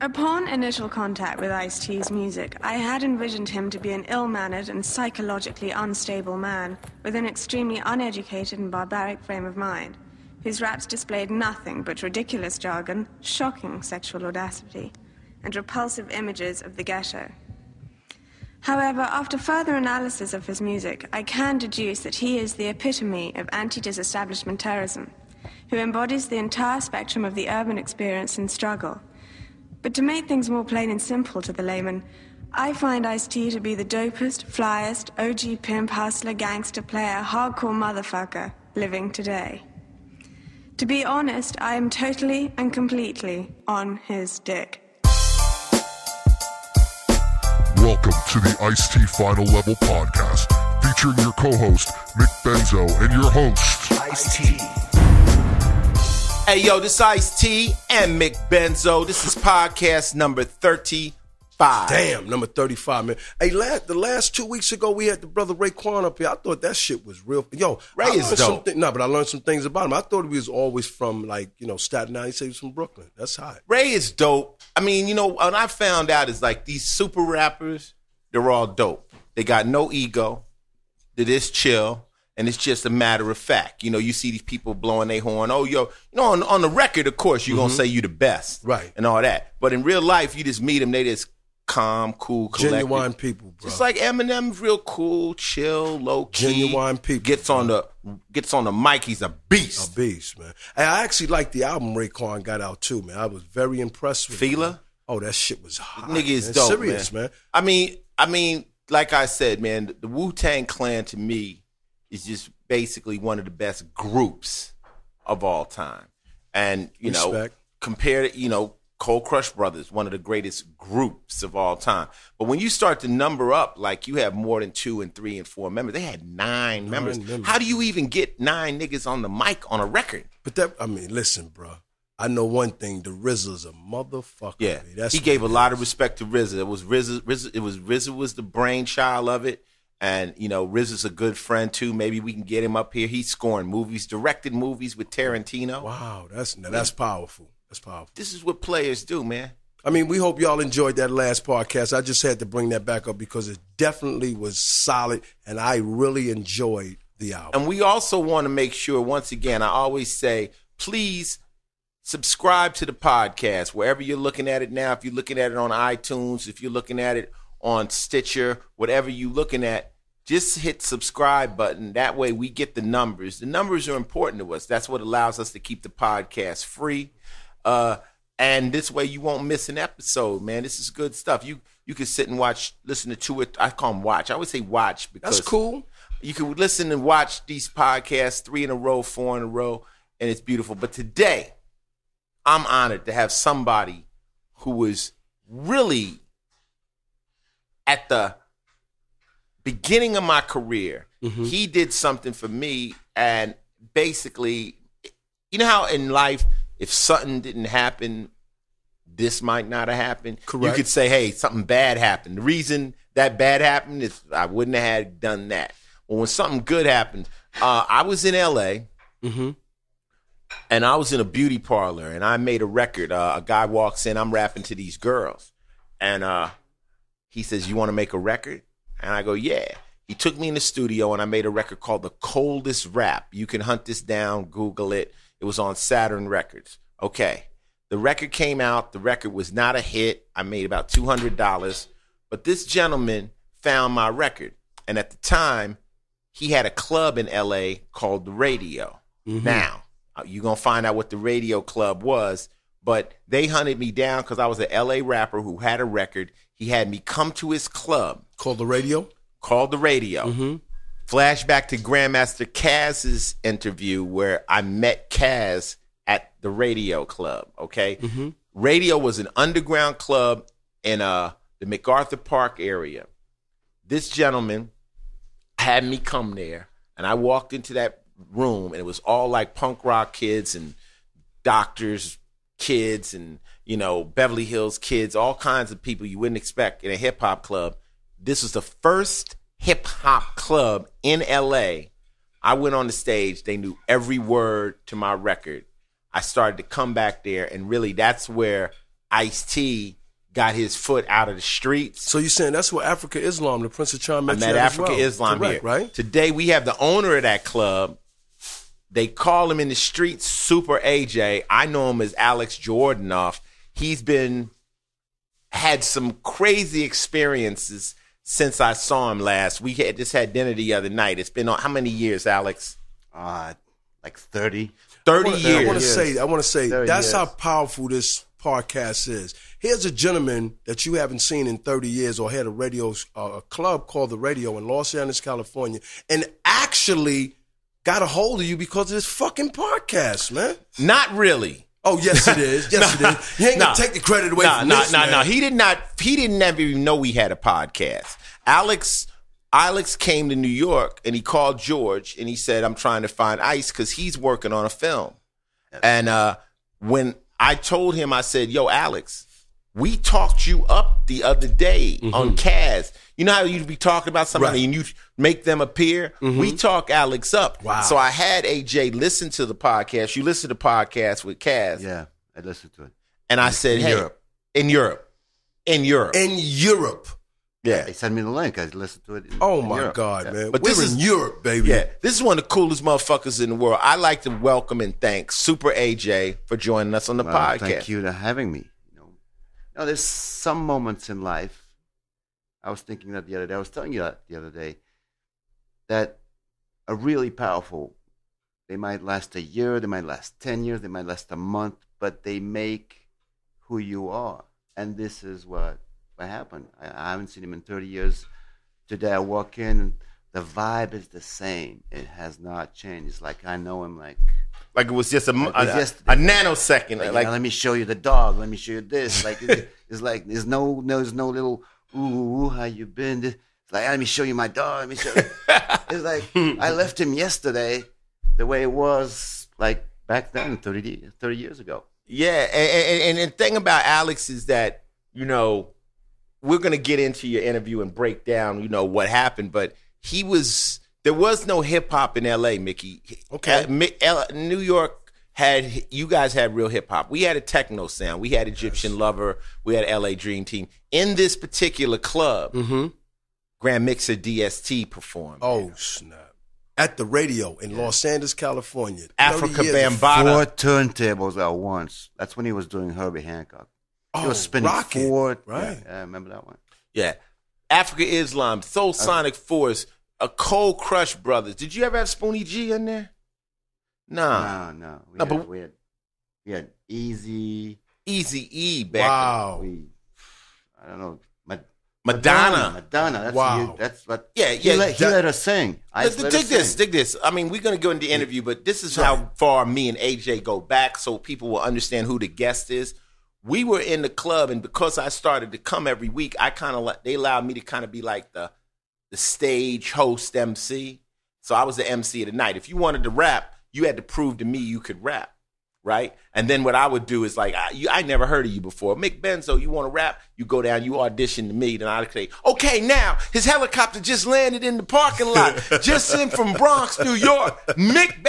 Upon initial contact with Ice-T's music, I had envisioned him to be an ill-mannered and psychologically unstable man with an extremely uneducated and barbaric frame of mind, whose raps displayed nothing but ridiculous jargon, shocking sexual audacity, and repulsive images of the ghetto. However, after further analysis of his music, I can deduce that he is the epitome of anti-disestablishment terrorism, who embodies the entire spectrum of the urban experience and struggle. But to make things more plain and simple to the layman, I find Ice-T to be the dopest, flyest, OG pimp, hustler, gangster player, hardcore motherfucker living today. To be honest, I am totally and completely on his dick. Welcome to the Ice-T Final Level Podcast, featuring your co-host, Mick Benzo, and your host, Ice-T. Hey, yo, this Ice-T and Mick Benzo. This is podcast number 35. Damn, number 35, man. Hey, the last 2 weeks ago, we had the brother Raekwon up here. I thought that shit was real. Yo, Ray is dope. But I learned some things about him. I thought he was always from, like, Staten Island. He said he was from Brooklyn. That's hot. Ray is dope. I mean, what I found out is, like, these super rappers, they're all dope. They got no ego. They're just chill. And it's just a matter of fact. You see these people blowing their horn. Oh, yo, on the record, of course, you're going to say you the best. Right. And all that. But in real life, you just meet them. They just calm, cool, collected. Genuine people, bro. Just like Eminem's real cool, chill, low key. Genuine people. Gets on the mic. He's a beast. A beast, man. And I actually liked the album Raekwon got out too, man. I was very impressed with Fila? it. Oh, that shit was hot. Nigga is man. dope, Serious, man. I mean, like I said, man, the Wu-Tang Clan to me is just basically one of the best groups of all time. And, compared to, Cold Crush Brothers, one of the greatest groups of all time. But when you start to number up, like you have more than 2 and 3 and 4 members, they had 9 members. How do you even get 9 niggas on the mic on a record? But listen, bro. I know one thing, the RZA's a motherfucker. Yeah, man. he gave a lot of respect to RZA. It was RZA was the brainchild of it. And, RZA's a good friend, too. Maybe we can get him up here. He's scoring movies, directed movies with Tarantino. Wow, that's powerful. That's powerful. This is what players do, man. I mean, we hope y'all enjoyed that last podcast. I just had to bring that back up because it definitely was solid, and I really enjoyed the album. And we also want to make sure, once again, I always say, please subscribe to the podcast, wherever you're looking at it now. If you're looking at it on iTunes, if you're looking at it on Stitcher, whatever you're looking at, just hit subscribe button. That way we get the numbers. The numbers are important to us. That's what allows us to keep the podcast free. And this way you won't miss an episode, man. This is good stuff. You can sit and listen to 2 or I call them watch. I would say watch because that's cool. You can listen and watch these podcasts 3 in a row, 4 in a row, and it's beautiful. But today, I'm honored to have somebody who was really at the beginning of my career. Mm-hmm. He did something for me, and basically, you know how in life, if something didn't happen, this might not have happened. Correct. You could say, hey, something bad happened. The reason that bad happened is I wouldn't have had done that. Well, when something good happened, I was in L.A., mm-hmm. and I was in a beauty parlor, and I made a record. A guy walks in, I'm rapping to these girls, and he says, you want to make a record? And I go, yeah. He took me in the studio, and I made a record called The Coldest Rap. You can hunt this down, Google it. It was on Saturn Records. Okay. The record came out. The record was not a hit. I made about $200. But this gentleman found my record. And at the time, he had a club in L.A. called The Radio. Mm-hmm. Now, you're going to find out what The Radio Club was. But they hunted me down because I was an L.A. rapper who had a record. He had me come to his club. Called The Radio? Called The Radio. Mm-hmm. Flashback to Grandmaster Caz's interview where I met Caz at the Radio Club, okay? Mm-hmm. Radio was an underground club in the MacArthur Park area. This gentleman had me come there, and I walked into that room, and it was all like punk rock kids and doctors' kids and, Beverly Hills kids, all kinds of people you wouldn't expect in a hip-hop club. This was the first hip-hop club in L.A. I went on the stage. They knew every word to my record. I started to come back there, and really that's where Ice-T got his foot out of the streets. So you're saying that's where Africa Islam, the Prince of Charm, met I you met at as Africa well. Islam Correct, here. right? Today we have the owner of that club. They call him in the streets Super AJ. I know him as Alex Jordanoff. He's had some crazy experiences since I saw him last. We just had dinner the other night. It's been how many years, Alex? Like 30. 30 years. I want to say that's years. how powerful this podcast is. Here's a gentleman that you haven't seen in 30 years or had a club called The Radio in Los Angeles, California, and actually got a hold of you because of this fucking podcast, man. Not really. Oh, yes, it is. Yes, it is. You ain't going to take the credit away from this, man. No. He didn't ever even know we had a podcast. Alex came to New York and he called George and he said, I'm trying to find Ice because he's working on a film. And when I told him, I said, yo, Alex, we talked you up the other day on Kaz. You know how you'd be talking about somebody and you make them appear? We talk Alex up. Wow. So I had AJ listen to the podcast. You listen to the podcast with Kaz. Yeah, I listened to it. And I said, hey, in Europe. Yeah. They sent me the link. I listened to it. Oh, in my Europe. God, Yeah. man. But We're this in is- Europe, baby. Yeah, this is one of the coolest motherfuckers in the world. I like to welcome and thank Super AJ for joining us on the Well, podcast. Thank you for having me. You know, there's some moments in life. I was thinking that the other day. I was telling you that the other day. That are really powerful. They might last a year. They might last 10 years. They might last a month. But they make who you are. And this is what happened. I haven't seen him in 30 years. Today I walk in and the vibe is the same. It has not changed. It's like I know him like Like it was just a yesterday. nanosecond. Like, Like, let me show you the dog. Let me show you this. Like it's like there's no little ooh how you been? It's like let me show you my dog. Let me show you. It's like I left him yesterday, the way it was like back then, 30 years ago. yeah, and the thing about Alex is that, you know, we're going to get into your interview and break down, you know, what happened, but there was no hip hop in LA, Mickey. Okay. New York you guys had real hip hop. We had a techno sound. We had Egyptian Lover. We had LA Dream Team. In this particular club, Grand Mixer DST performed. Oh, snap. At the Radio in Los Angeles, California. 30 Africa years. Bambaataa. 4 turntables at once. That's when he was doing Herbie Hancock. He was spinning Rocket. 4. Right. Yeah, I remember that one. Yeah. Africa Islam, Soul Sonic Force, a Cold Crush Brothers. Did you ever have Spoonie G in there? Nah. No. We had Easy. Easy E back. Wow. I don't know. Madonna. That's Wow. that's what. Yeah, He yeah. let her sing. Dig this. I mean, we're going to go into the interview, but this is how far me and AJ go back so people will understand who the guest is. We were in the club, and because I started to come every week, they allowed me to kind of be like the stage host MC. So I was the MC of the night. If you wanted to rap, you had to prove to me you could rap, right? And then what I would do is like, I never heard of you before. Mick Benzo, you want to rap? You go down, you audition to me. Then I'd say, okay, now his helicopter just landed in the parking lot, just in from Bronx, New York.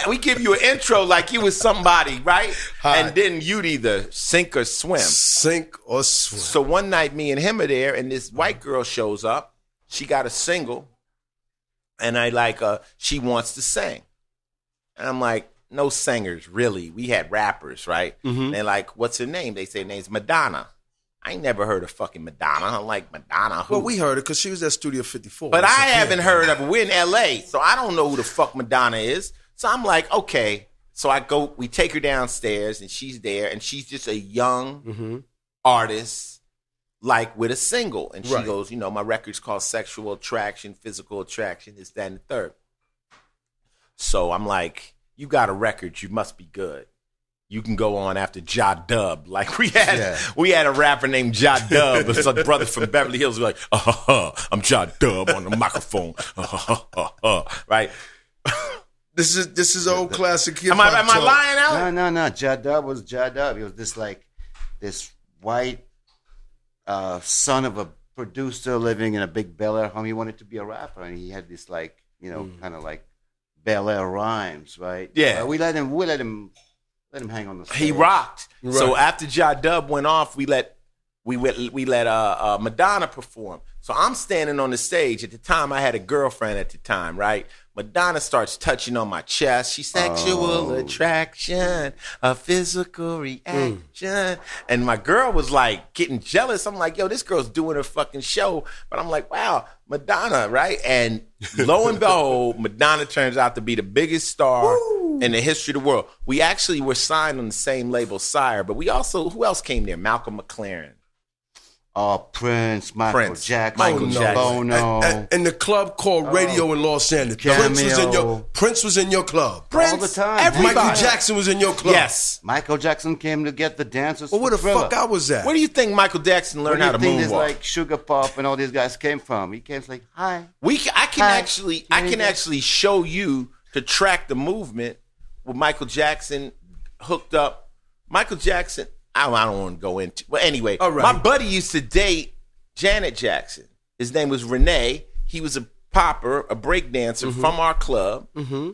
We give you an intro like you was somebody, right? Hi. And then you'd either sink or swim. Sink or swim. So one night, me and him are there, and this white girl shows up. She got a single, and she wants to sing. And I'm like, no singers, really. We had rappers, right? And they're like, what's her name? They say her name's Madonna. I ain't never heard of fucking Madonna. I'm like, Madonna who? Well, we heard it because she was at Studio 54. But That's I a haven't kid. heard of her. We're in L.A., so I don't know who the fuck Madonna is. So I'm like, okay. So we take her downstairs, and she's there, and she's just a young artist, like with a single. And she Right. goes, you know, my record's called Sexual Attraction, Physical Attraction, this, that, and the third. So I'm like, you got a record, you must be good. You can go on after Ja Dub. Like we had a rapper named Ja Dub. It's a brother from Beverly Hills. Like, I'm Ja Dub on the microphone. Right? This is old classic hip Am hop. I lying out? No. Ja Dub was Ja Dub. He was this white son of a producer living in a big Bel Air home. He wanted to be a rapper, and he had this kind of like Bel Air rhymes, right? Yeah. We let him Let him hang on the stage. He rocked. Right. So after J-Dub went off, we let Madonna perform. So I'm standing on the stage. At the time, I had a girlfriend at the time, right? Madonna starts touching on my chest. She's sexual attraction, a physical reaction. And my girl was like getting jealous. I'm like, yo, this girl's doing her fucking show. But I'm like, wow, Madonna, right? And lo and behold, Madonna turns out to be the biggest star in the history of the world. We actually were signed on the same label, Sire, but we also, who else came there? Malcolm McLaren. Prince, Michael Jackson, Jackson. Bono. And the club called Radio in Los Angeles. Prince was in your club. All the time. Everybody. Michael Jackson was in your club. Yes. Michael Jackson came to get the dancers. Well, where the Thriller. fuck I was at? Where do you think Michael Jackson learned how to Where do you think moonwalk? this like Sugar Pop and all these guys came from? He came like, hi. I can actually show you to track the movement with Michael Jackson hooked up. Michael Jackson, I don't want to go into. But anyway, all right. My buddy used to date Janet Jackson. His name was Renee. He was a popper, a break dancer from our club.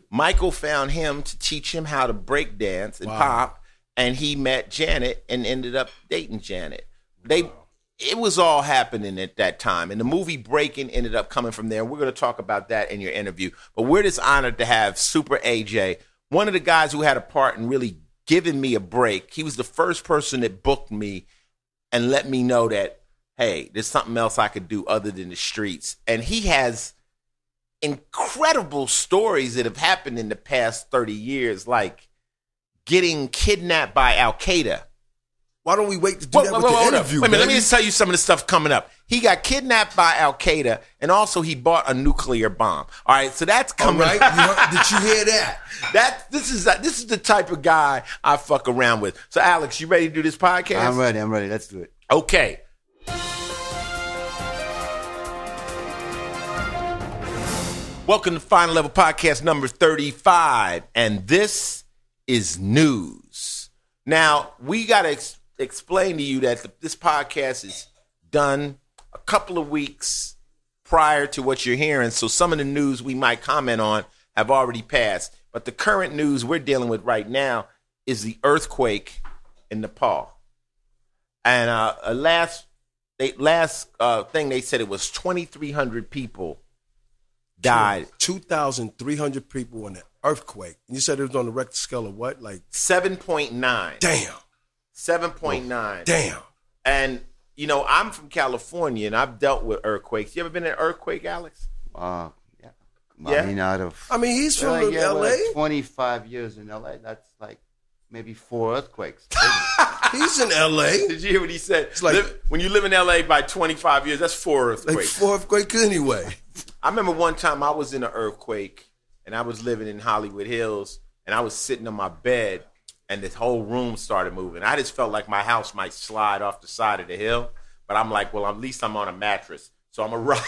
Michael found him to teach him how to break dance and pop, and he met Janet and ended up dating Janet. It was all happening at that time, and the movie Breaking ended up coming from there. We're going to talk about that in your interview. But we're just honored to have Super AJ, one of the guys who had a part in really giving me a break. He was the first person that booked me and let me know that, hey, there's something else I could do other than the streets. And he has incredible stories that have happened in the past 30 years, like getting kidnapped by Al-Qaeda. Why don't we wait to do that with the interview? Wait a minute, let me just tell you some of the stuff coming up. He got kidnapped by Al-Qaeda, and also he bought a nuclear bomb. All right, so that's coming up. Did you hear that? This is the type of guy I fuck around with. So, Alex, you ready to do this podcast? I'm ready. Let's do it. Okay. Welcome to Final Level Podcast number 35, and this is news. Now, we got to explain to you that this podcast is done a couple of weeks prior to what you're hearing, so some of the news we might comment on have already passed. But the current news we're dealing with right now is the earthquake in Nepal. And last thing they said it was 2,300 people died. 2,300 people in the earthquake. And you said it was on the Richter scale of what? Like 7.9. Damn. 7.9. Damn. And, you know, I'm from California, and I've dealt with earthquakes. You ever been in an earthquake, Alex? Yeah. Yeah? I mean, he's from L.A.? 25 years in L.A. That's like maybe 4 earthquakes. He's in L.A. Did you hear what he said? It's like, when you live in L.A. by 25 years, that's 4 earthquakes. Like 4 earthquakes anyway. I remember one time I was in an earthquake, and I was living in Hollywood Hills, and I was sitting on my bed, and this whole room started moving. I just felt like my house might slide off the side of the hill, but I'm like, well, at least I'm on a mattress, so I'm a ride.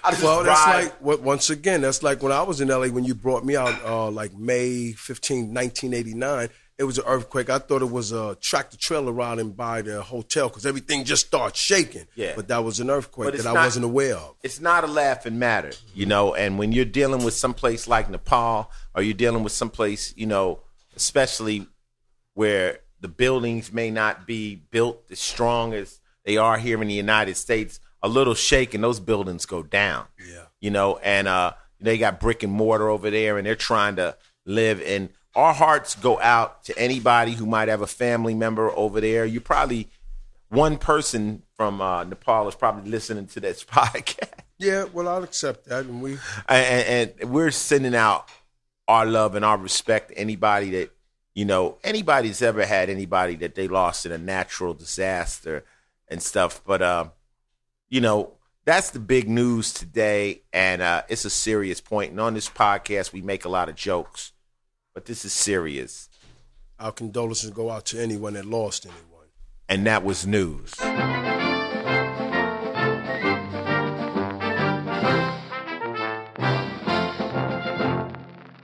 That's like, once again, that's like when I was in L.A. when you brought me out, like May 15, 1989. It was an earthquake. I thought it was a tractor trailer riding by the hotel because everything just started shaking. Yeah. But that was an earthquake that I wasn't aware of. It's not a laughing matter, you know, and when you're dealing with someplace like Nepal or you're dealing with someplace, you know, especially where the buildings may not be built as strong as they are here in the United States, a little shake and those buildings go down. Yeah. You know, and they got brick and mortar over there and they're trying to live in. Our hearts go out to anybody who might have a family member over there. You probably, one person from Nepal is probably listening to this podcast. Yeah, well, I'll accept that. And we're sending out our love and our respect to anybody that, you know, anybody's ever had anybody that they lost in a natural disaster and stuff. But, you know, that's the big news today, and it's a serious point. And on this podcast, we make a lot of jokes. But this is serious. Our condolences go out to anyone that lost anyone. And that was news.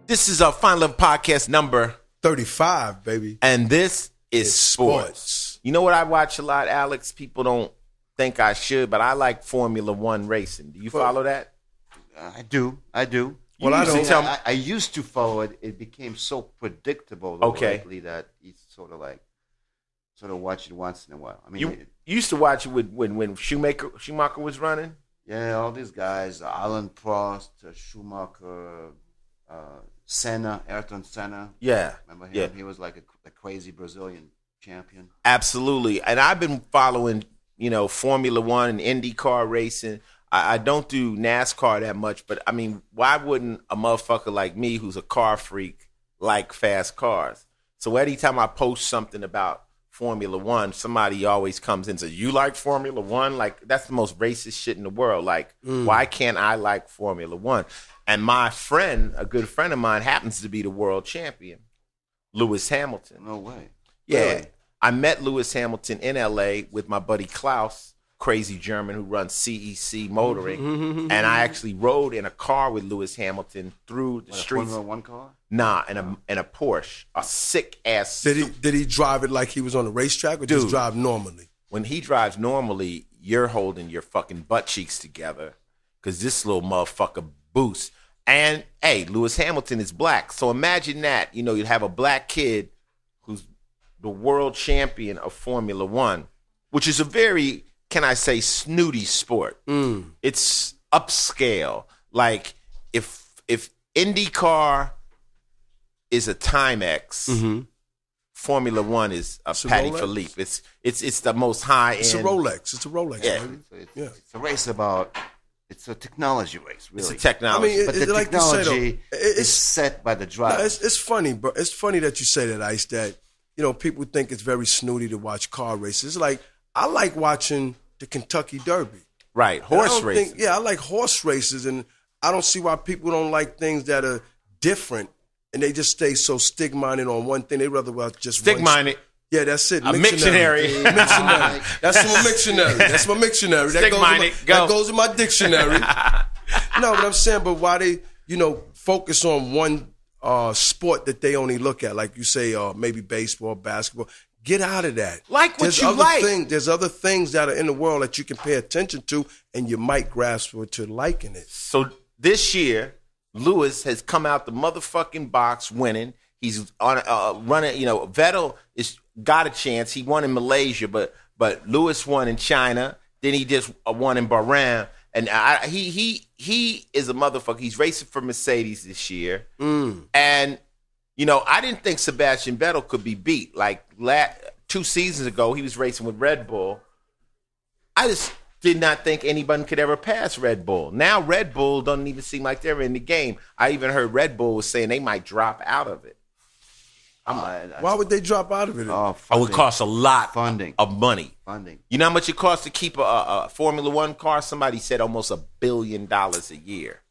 This is our Final Level Podcast number 35, baby. And this is sports. You know what I watch a lot, Alex? People don't think I should, but I like Formula One racing. Do you follow that? I do. Well, I don't. I used to follow it. It became so predictable lately that it's sort of watch it once in a while. I mean, you used to watch it when Schumacher was running. Yeah, all these guys, Alan Prost, Schumacher, Senna, Ayrton Senna. Yeah, remember him? Yeah. He was like a crazy Brazilian champion. Absolutely, and I've been following, Formula One and IndyCar racing. I don't do NASCAR that much, but I mean, why wouldn't a motherfucker like me, who's a car freak, like fast cars? So anytime I post something about Formula One, somebody always comes in and says, "You like Formula One?" Like, that's the most racist shit in the world. Like, why can't I like Formula One? And my friend, a good friend of mine, happens to be the world champion, Lewis Hamilton. No way. Yeah. Really? I met Lewis Hamilton in L.A. with my buddy Klaus, crazy German who runs CEC Motoring. And I actually rode in a car with Lewis Hamilton through the streets. A Formula One car? Nah, in a Porsche, a sick ass. Did he drive it like he was on a racetrack, or just drive normally? When he drives normally, you're holding your fucking butt cheeks together because this little motherfucker boosts. And hey, Lewis Hamilton is black, so imagine that. You'd have a black kid who's the world champion of Formula One, which is a very, can I say, snooty sport. It's upscale. Like if IndyCar is a Timex, Formula One is a Patty Philippe. It's the most high end. It's a Rolex. Yeah. Baby. It's a race about. It's a technology race, really. It's a technology. I mean, but the like technology is is set by the driver. No, it's funny, bro. It's funny that you say that, Ice. That people think it's very snooty to watch car races. It's like I like watching the Kentucky Derby. Right, horse racing. I like horse races, and I don't see why people don't like things that are different, and they just stay so stigma-minded on one thing. They rather watch just stigma-minded. Yeah, that's it. A mictionary. Mictionary. That's my mictionary. That's my mictionary. That goes in my dictionary. No, but I'm saying, but why they, focus on one sport that they only look at, like you say, maybe baseball, basketball. Get out of that. Like what you like. There's other things that are in the world that you can pay attention to, and you might grasp to liking it. So this year, Lewis has come out the motherfucking box winning. He's on running. Vettel is got a chance. He won in Malaysia, but Lewis won in China. Then he just won in Bahrain, and he is a motherfucker. He's racing for Mercedes this year, and I didn't think Sebastian Vettel could be beat. Like 2 seasons ago, he was racing with Red Bull. I just did not think anybody could ever pass Red Bull. Now Red Bull doesn't even seem like they're in the game. I even heard Red Bull was saying they might drop out of it. Why would they drop out of it? It would cost a lot of money. Funding. You know how much it costs to keep a Formula One car? Somebody said almost $1 billion a year.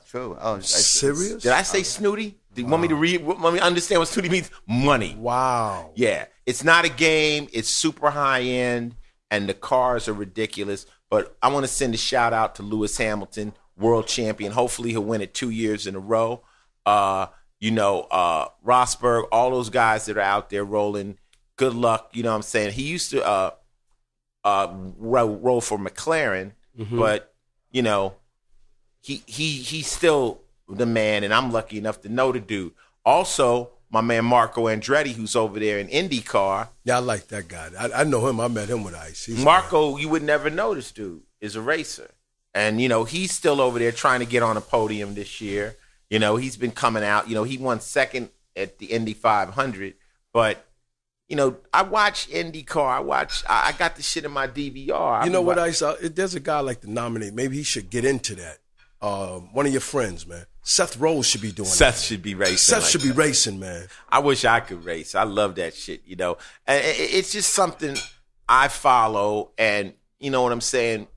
True. Serious? Did I say snooty? Do you want me to read? Want me to understand what snooty means? Money. Wow. Yeah. It's not a game. It's super high end, and the cars are ridiculous. But I want to send a shout out to Lewis Hamilton, world champion. Hopefully he'll win it 2 years in a row. Rosberg, all those guys that are out there rolling, good luck. You know what I'm saying? He used to roll for McLaren, but he's still the man, and I'm lucky enough to know the dude. Also, my man Marco Andretti, who's over there in IndyCar. Yeah, I like that guy. I know him. I met him with Ice. Marco, you would never know this dude is a racer. And, he's still over there trying to get on a podium this year. He's been coming out. He won second at the Indy 500. But, I watch IndyCar. I got the shit in my DVR. You know what, Ice? There's a guy I'd like to nominate. Maybe he should get into that. One of your friends, man. Seth Rose should be doing that. Seth should be racing. Seth should be racing, man. I wish I could race. I love that shit, And it's just something I follow, and you know what I'm saying?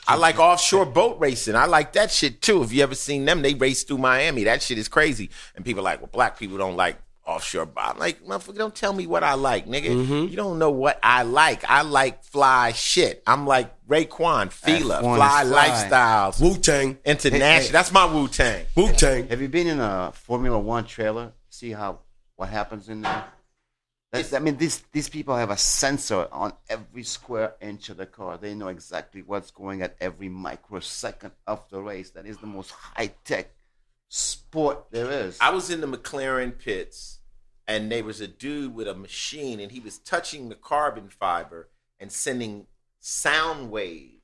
I like offshore boat racing. I like that shit too. If you ever seen them, they race through Miami. That shit is crazy. And people are like, well, black people don't like offshore boat. I'm like, motherfucker, don't tell me what I like, nigga. You don't know what I like. I like fly shit. I'm like Raekwon, Fila, fly lifestyles. Wu-Tang. International. Hey. That's my Wu-Tang. Wu-Tang. Have you been in a Formula One trailer? See what happens in there? These people have a sensor on every square inch of the car. They know exactly what's going at every microsecond of the race. That is the most high-tech sport there is. I was in the McLaren pits, and there was a dude with a machine, and he was touching the carbon fiber and sending sound waves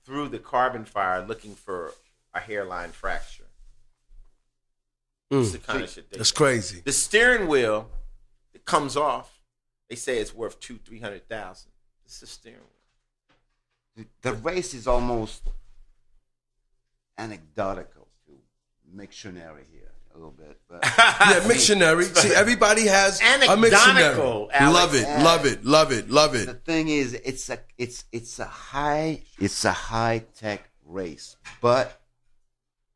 through the carbon fiber looking for a hairline fracture. That's the kind of shit. That's crazy. The steering wheel, it comes off. They say it's worth $200,000-$300,000. It's the steering wheel. The race is almost anecdotal to Mictionary here a little bit. But Yeah, Mictionary. See, everybody has a Mictionary. Alex. Love it. the thing is, it's a high tech race, but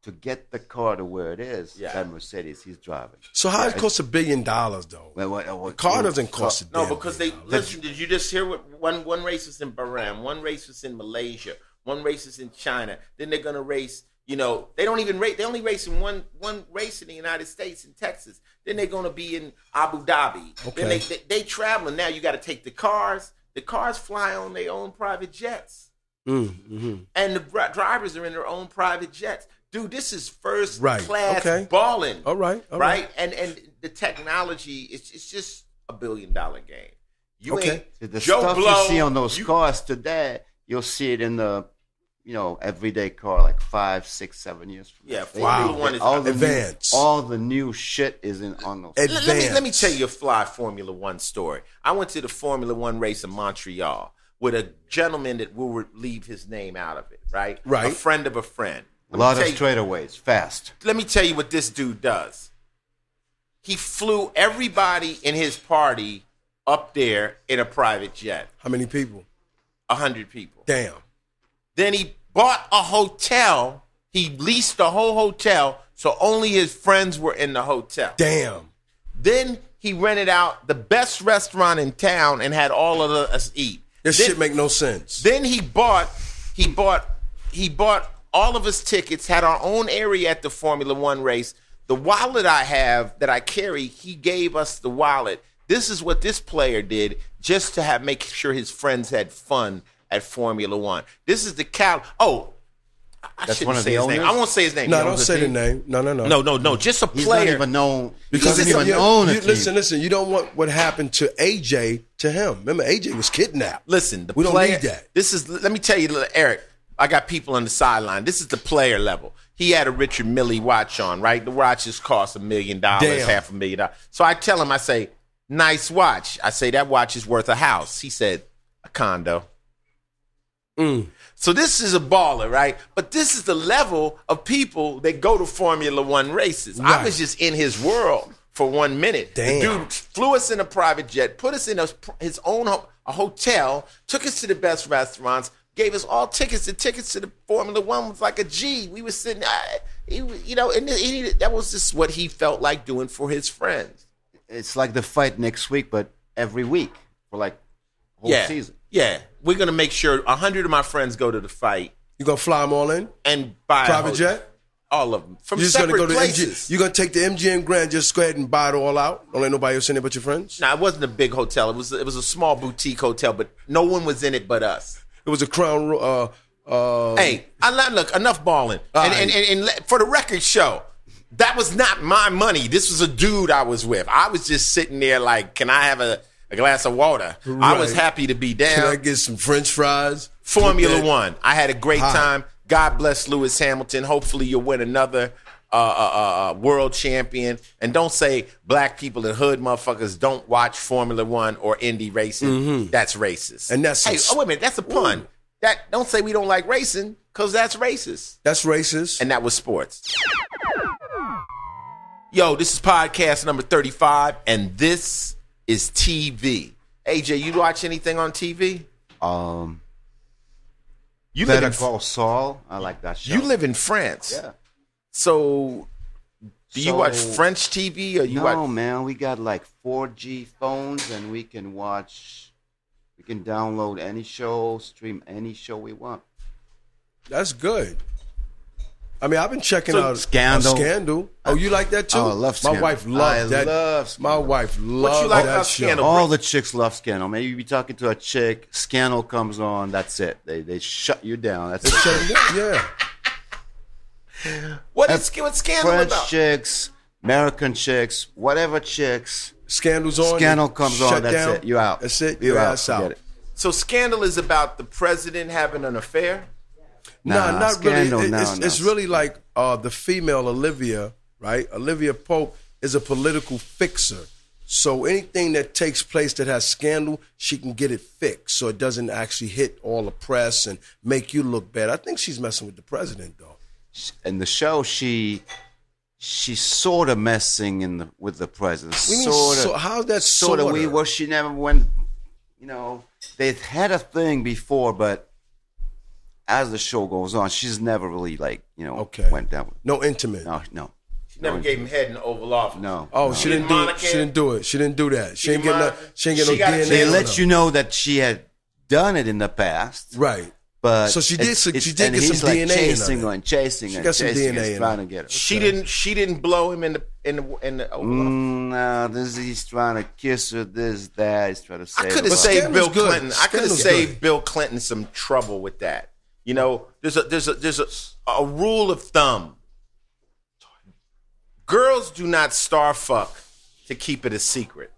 to get the car to where it is, that Mercedes he's driving. So how it costs $1 billion though? The car doesn't cost a damn No, because thing. listen. Did you just hear what one race was in Bahrain, one race was in Malaysia, one race is in China. Then they're gonna race. You know, they don't even race. They only race in one race in the United States in Texas. Then they're gonna be in Abu Dhabi. Okay. Then they traveling now. You got to take the cars. The cars fly on their own private jets, and the drivers are in their own private jets. Dude, this is first class balling. All right. And the technology, it's just $1 billion game. You ain't The Joe stuff Blow, you see on those cars today, you'll see it in the everyday car like 5, 6, 7 years from now. Formula One is advanced. All the new shit is on those. Let me tell you a fly Formula One story. I went to the Formula One race in Montreal with a gentleman that will leave his name out of it, right? Right. A friend of a friend. A lot of straightaways, fast. Let me tell you what this dude does. He flew everybody in his party up there in a private jet. How many people? 100 people. Damn. Then he bought a hotel. He leased the whole hotel, so only his friends were in the hotel. Damn. Then he rented out the best restaurant in town and had all of us eat. This shit make no sense. Then he bought all of us tickets, had our own area at the Formula One race. The wallet I have that I carry, he gave us the wallet. This is what this player did just to make sure his friends had fun at Formula One. This is the That's one of the his name. owners? I won't say his name. No, don't say the name. No. No. Just a He's player. not even known. Because he doesn't even own a team. listen. You don't want what happened to AJ to him. Remember, AJ was kidnapped. Listen, we don't need that. Let me tell you, Eric. I got people on the sideline. This is the player level. He had a Richard Mille watch on, right? The watches cost $1 million, $500,000. So I tell him, I say, nice watch. I say, that watch is worth a house. He said, a condo. So this is a baller, right? But this is the level of people that go to Formula One races. Right. I was just in his world for 1 minute. Damn. The dude flew us in a private jet, put us in his own hotel, took us to the best restaurants, gave us all tickets. The tickets to the Formula One was like a G. We were sitting, that was just what he felt like doing for his friends. It's like the fight next week, but every week for like whole season. Yeah, we're gonna make sure 100 of my friends go to the fight You gonna fly them all in? and buy Private jet? all of them from You just separate gonna go to places. MGM? You gonna take the MGM Grand? Just go ahead and buy it all out. Don't let nobody else in there but your friends. Nah, it wasn't a big hotel. It was a small boutique hotel, but no one was in it but us. It was a Crown. Hey, look, enough balling. And for the record show, that was not my money. This was a dude I was with. I was just sitting there like, can I have a glass of water? I was Right. happy to be down. Can I get some French fries? Formula With that? One. I had a great Hot. time. God bless Lewis Hamilton. Hopefully you'll win another world champion. And don't say black people and hood motherfuckers don't watch Formula One or Indy racing. That's racist. And that's wait a minute. That's a pun. Don't say we don't like racing because that's racist. That's racist. And that was sports. Yo, this is podcast number 35, and this is TV. AJ, you watch anything on TV? You Better live in Call Saul. I like that show. You live in France. Yeah. So, do you watch French TV or you watch? No, man. We got like 4G phones, and we can download any show, stream any show we want. That's good. I mean, I've been checking So, out Scandal. Oh, you like that too? Oh, I love Scandal. My wife loves that. love Scandal. My wife What you loves like that about show. Scandal? All the chicks love Scandal. Maybe you be talking to a chick, Scandal comes on, that's it. They shut you down. That's it. Yeah. What's Scandal French about? chicks, American chicks, whatever chicks. Scandal's on. Scandal comes on. shut That's down. it. You out. That's it. You Your out. ass Forget out. it. So Scandal is about the president having an affair? Nah, not Scandal, really. no, It's really like the female Olivia, right? Olivia Pope is a political fixer. So anything that takes place that has scandal, she can get it fixed so it doesn't actually hit all the press and make you look bad. I think she's messing with the president, though. In the show, she's sort of messing with the president. What do you mean, Sort of. how's that Sort of. Well, she never went. You know, they've had a thing before, but as the show goes on, she's never really went down with. No intimate. No. She never gave him head in the Oval Office. No. Oh, no. she didn't do it. She didn't do it. She didn't do that. She ain't get no. She ain't get no She got a DNA. They on let her. you know that she had done it in the past, Right. but So she did. it's- She did and get he's some like DNA chasing in her her. and chasing She her, got some chasing her, DNA in trying her. to get her. She didn't blow him in the Oval Office. No, he's trying to kiss her. This, that. He's trying to say. I could have But saved Scandal's Bill good. Clinton. I could have Scandal's saved good. Bill Clinton some trouble with that. You know, there's a rule of thumb. Girls do not star fuck to keep it a secret.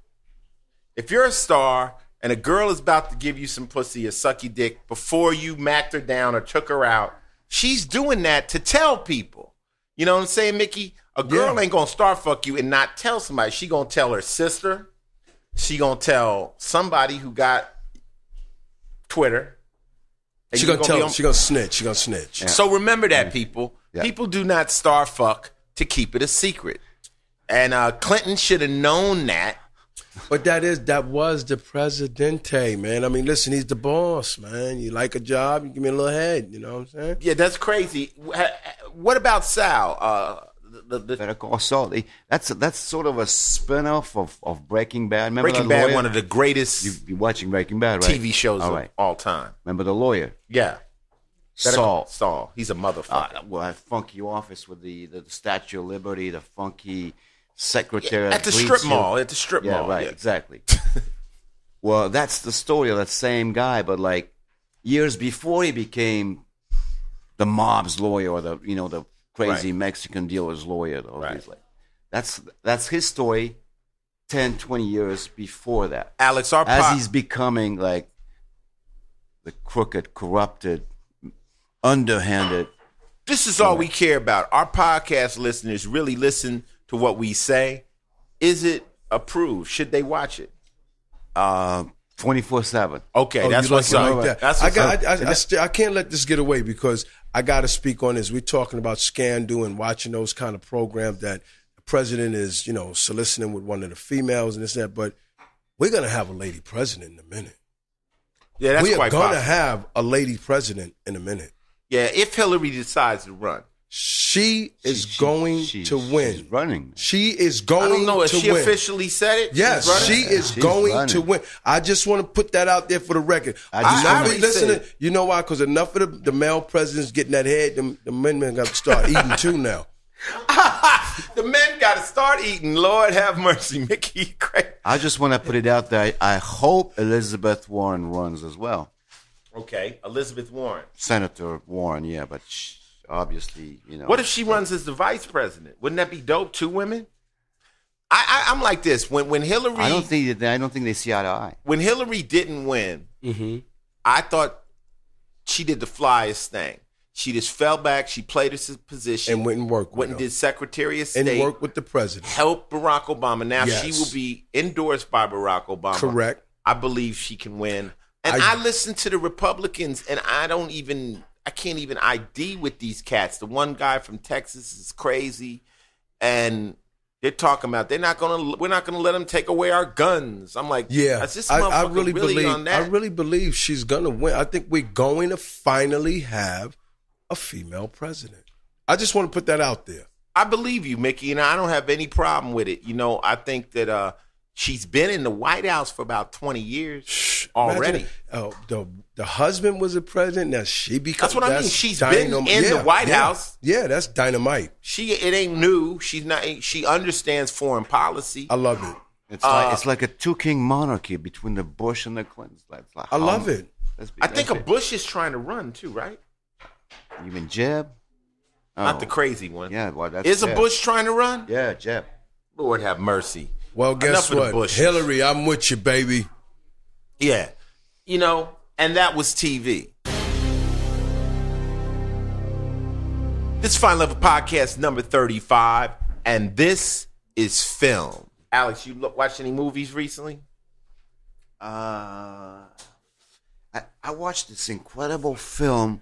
If you're a star and a girl is about to give you some pussy or suck your dick before you macked her down or took her out, she's doing that to tell people. You know what I'm saying, Mickey? A girl ain't gonna star fuck you and not tell somebody. She gonna tell her sister. She gonna tell somebody who got Twitter. And She you gonna tell. be She gonna snitch. She gonna snitch. Yeah. So remember that, people. Yeah. People do not star fuck to keep it a secret. And Clinton should have known that. But that was the presidente, man. I mean, listen, he's the boss, man. You like a job, you give me a little head. You know what I'm saying? Yeah, that's crazy. What about Sal? Better Call Saul. That's sort of a spin-off of Breaking Bad. Remember Breaking the Bad, lawyer? one of the greatest You're watching Breaking Bad, right? TV shows All of right. all time. Remember the lawyer? Yeah. Better Call Saul. Saul. He's a motherfucker. Well, that funky office with the Statue of Liberty, the funky secretary At the that strip greets you. mall. At the strip Yeah, mall. right, Yeah. exactly. Well, that's the story of that same guy, but like years before he became the mob's lawyer or the crazy Right. Mexican dealer's lawyer. Right. That's his story 10, 20 years before that. Alex, our As he's becoming like the crooked, corrupted, underhanded. this is all we care about. Our podcast listeners really listen to what we say. Is it approved? Should they watch it? 24/7. Okay, Oh, that's you like what's it up. like that. That's what's up. I can't let this get away because I got to speak on this. We're talking about scandal and watching those kind of programs that the president is, soliciting with one of the females and this and that. But we're gonna have a lady president in a minute. Yeah, that's We are quite gonna possible. have a lady president in a minute. Yeah, if Hillary decides to run. She is going to win. She's running. She is I going don't know. Has to she win. officially said it? Yes, She's running? she is She's going running. to win. I just want to put that out there for the record. I already Listen, said it. you know why? Because enough of the male presidents getting that head, the men got to start eating too now. The men got to start eating. Lord have mercy, Mickey. Craig. I just want to put it out there. I hope Elizabeth Warren runs as well. Okay, Elizabeth Warren. Senator Warren, yeah, but obviously, What if she runs as the vice president? Wouldn't that be dope? 2 women. I'm like this. When Hillary, I don't think they see eye to eye. when Hillary didn't win, Mm-hmm. I thought she did the flyest thing. She just fell back. She played her position And went and worked with Went and him. did Secretary of And State. worked with the president. Helped Barack Obama. Now Yes. she will be endorsed by Barack Obama. Correct. I believe she can win. And I listen to the Republicans, and I can't even ID with these cats. The one guy from Texas is crazy, and they're talking about we're not gonna let them take away our guns. I'm like, Yeah, is this I motherfucker really believe. on that? I really believe she's gonna win. I think we're going to finally have a female president. I just want to put that out there. I believe you, Mickey, and I don't have any problem with it. I think that she's been in the White House for about 20 years already. Imagine, the husband was a president. Now she becomes. That's what I mean. She's been in the White House. Yeah, that's dynamite. It ain't new. She's not. She understands foreign policy. I love it. It's like a 2-king monarchy between the Bush and the Clintons. I love it. I think a Bush is trying to run too, right? You mean Jeb? Not the crazy one. Yeah, well, that's Is a Jeb. Bush trying to run? Yeah, Jeb. Lord have mercy. Well, guess Enough of the what? Bushes. Hillary, I'm with you, baby. Yeah. You know, and that was TV. This is Final Level Podcast number 35, and this is film. Alex, you watched any movies recently? I watched this incredible film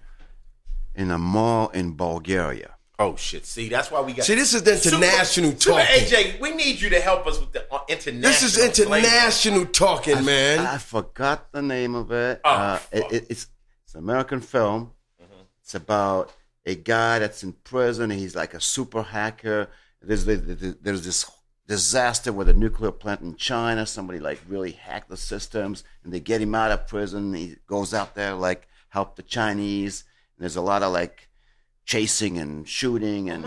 in a mall in Bulgaria. Oh, shit. See, that's why we got... See, this is international Super talking. AJ, we need you to help us with the international... This is international talking, man. I forgot the name of it. Oh, It's an American film. Mm-hmm. It's about a guy that's in prison. He's like a super hacker. There's this disaster with a nuclear plant in China. Somebody like really hacked the systems, and they get him out of prison. He goes out there like help the Chinese. And there's a lot of like chasing and shooting and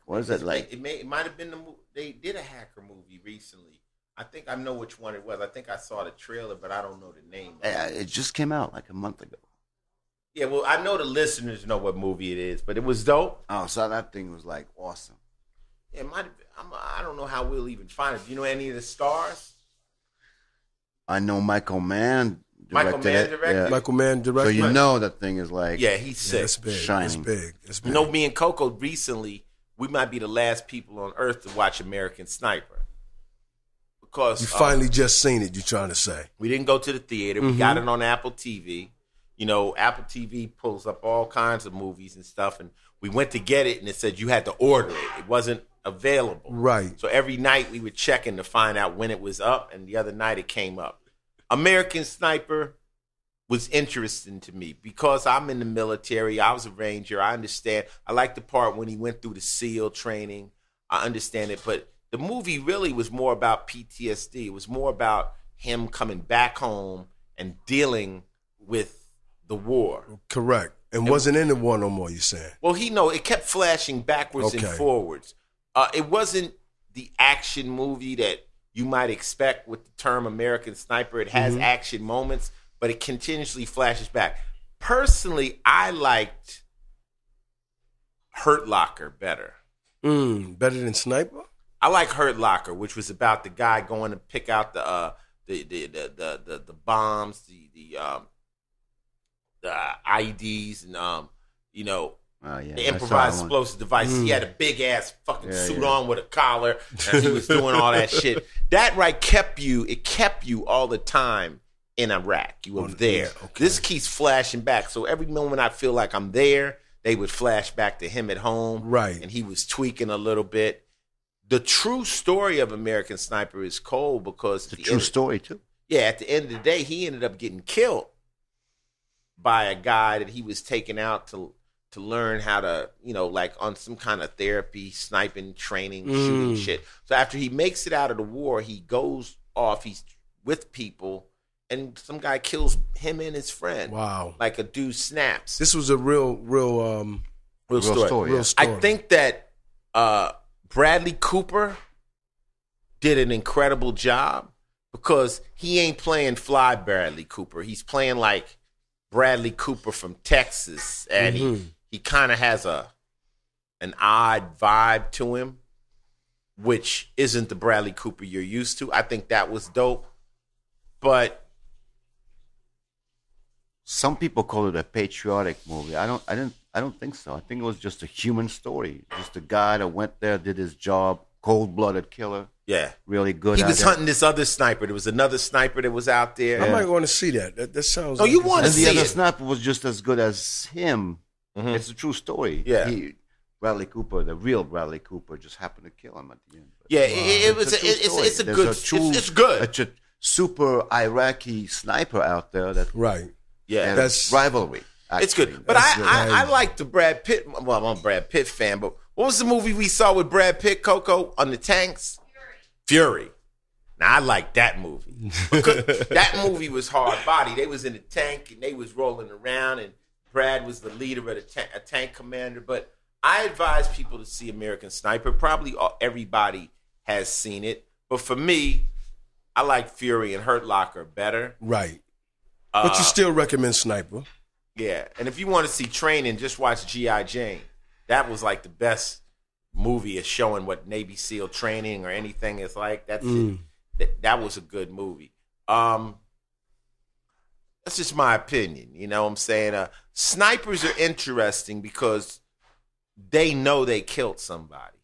what is it like? It might have been the movie. They did a hacker movie recently. I think I know which one it was. I think I saw the trailer, but I don't know the name. It just came out like a month ago. Yeah, well, I know the listeners know what movie it is, but it was dope. Oh, so that thing was like awesome. Yeah, it might have been, I don't know how we'll even find it. Do you know any of the stars? I know Michael Mann directed Michael Mann it. directed? Yeah. Michael Mann So directed. you know that thing is like Yeah, he's sick. Yeah, it's big. Shining. It's big. It's big. You know, me and Coco recently, we might be the last people on earth to watch American Sniper. Because You finally just seen it, you're trying to say. we didn't go to the theater. We got it on Apple TV. You know, Apple TV pulls up all kinds of movies and stuff. And we went to get it, and it said you had to order it. It wasn't available. Right. So every night we were checking to find out when it was up, and the other night it came up. American Sniper was interesting to me because I'm in the military. I was a Ranger. I understand. I like the part when he went through the SEAL training. I understand it. But the movie really was more about PTSD. It was more about him coming back home and dealing with the war. Correct. And wasn't in the war no more, you're saying? Well, it kept flashing backwards and Okay. forwards. It wasn't the action movie that you might expect with the term American Sniper. It has action moments, but it continuously flashes back. Personally, I liked Hurt Locker better. Better than Sniper? I like Hurt Locker, which was about the guy going to pick out the bombs, the IEDs, and Oh, yeah, the I saw improvised that one. explosive devices. He had a big ass fucking suit on with a collar, and he was doing all that shit. That right kept you all the time in Iraq. You were there. Yeah, okay. This keeps flashing back. So every moment I feel like I'm there, they would flash back to him at home. Right. And he was tweaking a little bit. The true story of American Sniper is cold because It's a true story too. yeah, at the end of the day, he ended up getting killed by a guy that he was taking out to learn how to, like on some kind of therapy, sniping, training, shooting shit. So after he makes it out of the war, he goes off, he's with people, and some guy kills him and his friend. Wow. Like a dude snaps. This was a real story, yeah. story. I think that Bradley Cooper did an incredible job because he ain't playing fly Bradley Cooper. He's playing like Bradley Cooper from Texas, and he kind of has an odd vibe to him, which isn't the Bradley Cooper you're used to. I think that was dope, but Some people call it a patriotic movie. I don't think so. I think it was just a human story. Just a guy that went there, did his job, cold-blooded killer. yeah, Really good. he at was it. hunting this other sniper. There was another sniper that was out there. I might want to see that. That sounds. Oh, you want And to the see other it? sniper was just as good as him. Mhm. It's a true story. Yeah. Bradley Cooper, the real Bradley Cooper, just happened to kill him at the end. But Yeah, it was. a true story. It's a There's good. true- It's good. It's a super Iraqi sniper out there that Right. Yeah, and That's- rivalry. it's actually. good. But That's good. I like the Brad Pitt. Well, I'm a Brad Pitt fan, but what was the movie we saw with Brad Pitt, Coco, on the tanks? Fury. Now I like that movie because that movie was hard body. They was in the tank and they was rolling around, and Brad was the leader of a tank commander. But I advise people to see American Sniper. Probably everybody has seen it, but for me, I like Fury and Hurt Locker better. Right. But you still recommend Sniper. Yeah, and if you want to see training, just watch G.I. Jane. That was like the best movie is showing what Navy SEAL training or anything is like. That's it. That was a good movie. That's just my opinion. You know what I'm saying? Snipers are interesting because they know they killed somebody.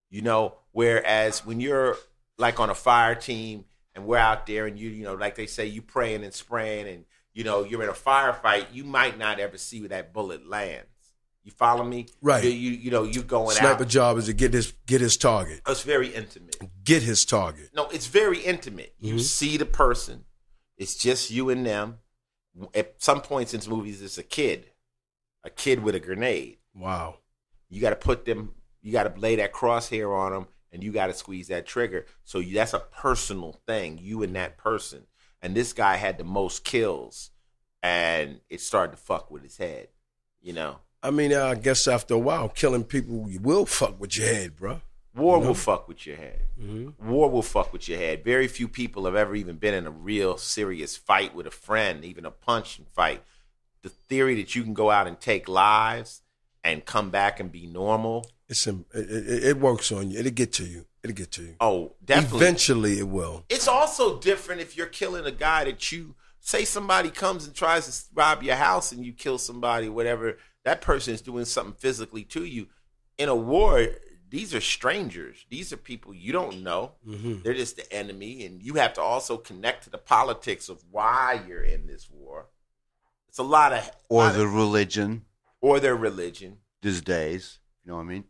You know, whereas when you're like on a fire team and we're out there and you know, like they say, you praying and spraying and, you know, you're in a firefight, you might not ever see where that bullet lands. You follow me? Right. You know, you going out. Sniper job is to get his target. It's very intimate. Get his target. No, it's very intimate. You see the person. It's just you and them. At some points in movies, it's a kid with a grenade. Wow. You got to put them, you got to lay that crosshair on them, and you got to squeeze that trigger. So that's a personal thing, you and that person. And this guy had the most kills, and it started to fuck with his head, you know? I mean, I guess after a while, killing people will fuck with your head, bro. War will fuck with your head. War will fuck with your head. Very few people have ever even been in a real serious fight with a friend, even a punching fight. The theory that you can go out and take lives and come back and be normal. It works on you. It'll get to you. Oh, definitely. Eventually it will. It's also different if you're killing a guy that you, say somebody comes and tries to rob your house and you kill somebody, whatever, that person is doing something physically to you. In a war, these are strangers. These are people you don't know. They're just the enemy, and you have to also connect to the politics of why you're in this war. It's a lot of... Or the religion. Or their religion. These days. You know what I mean?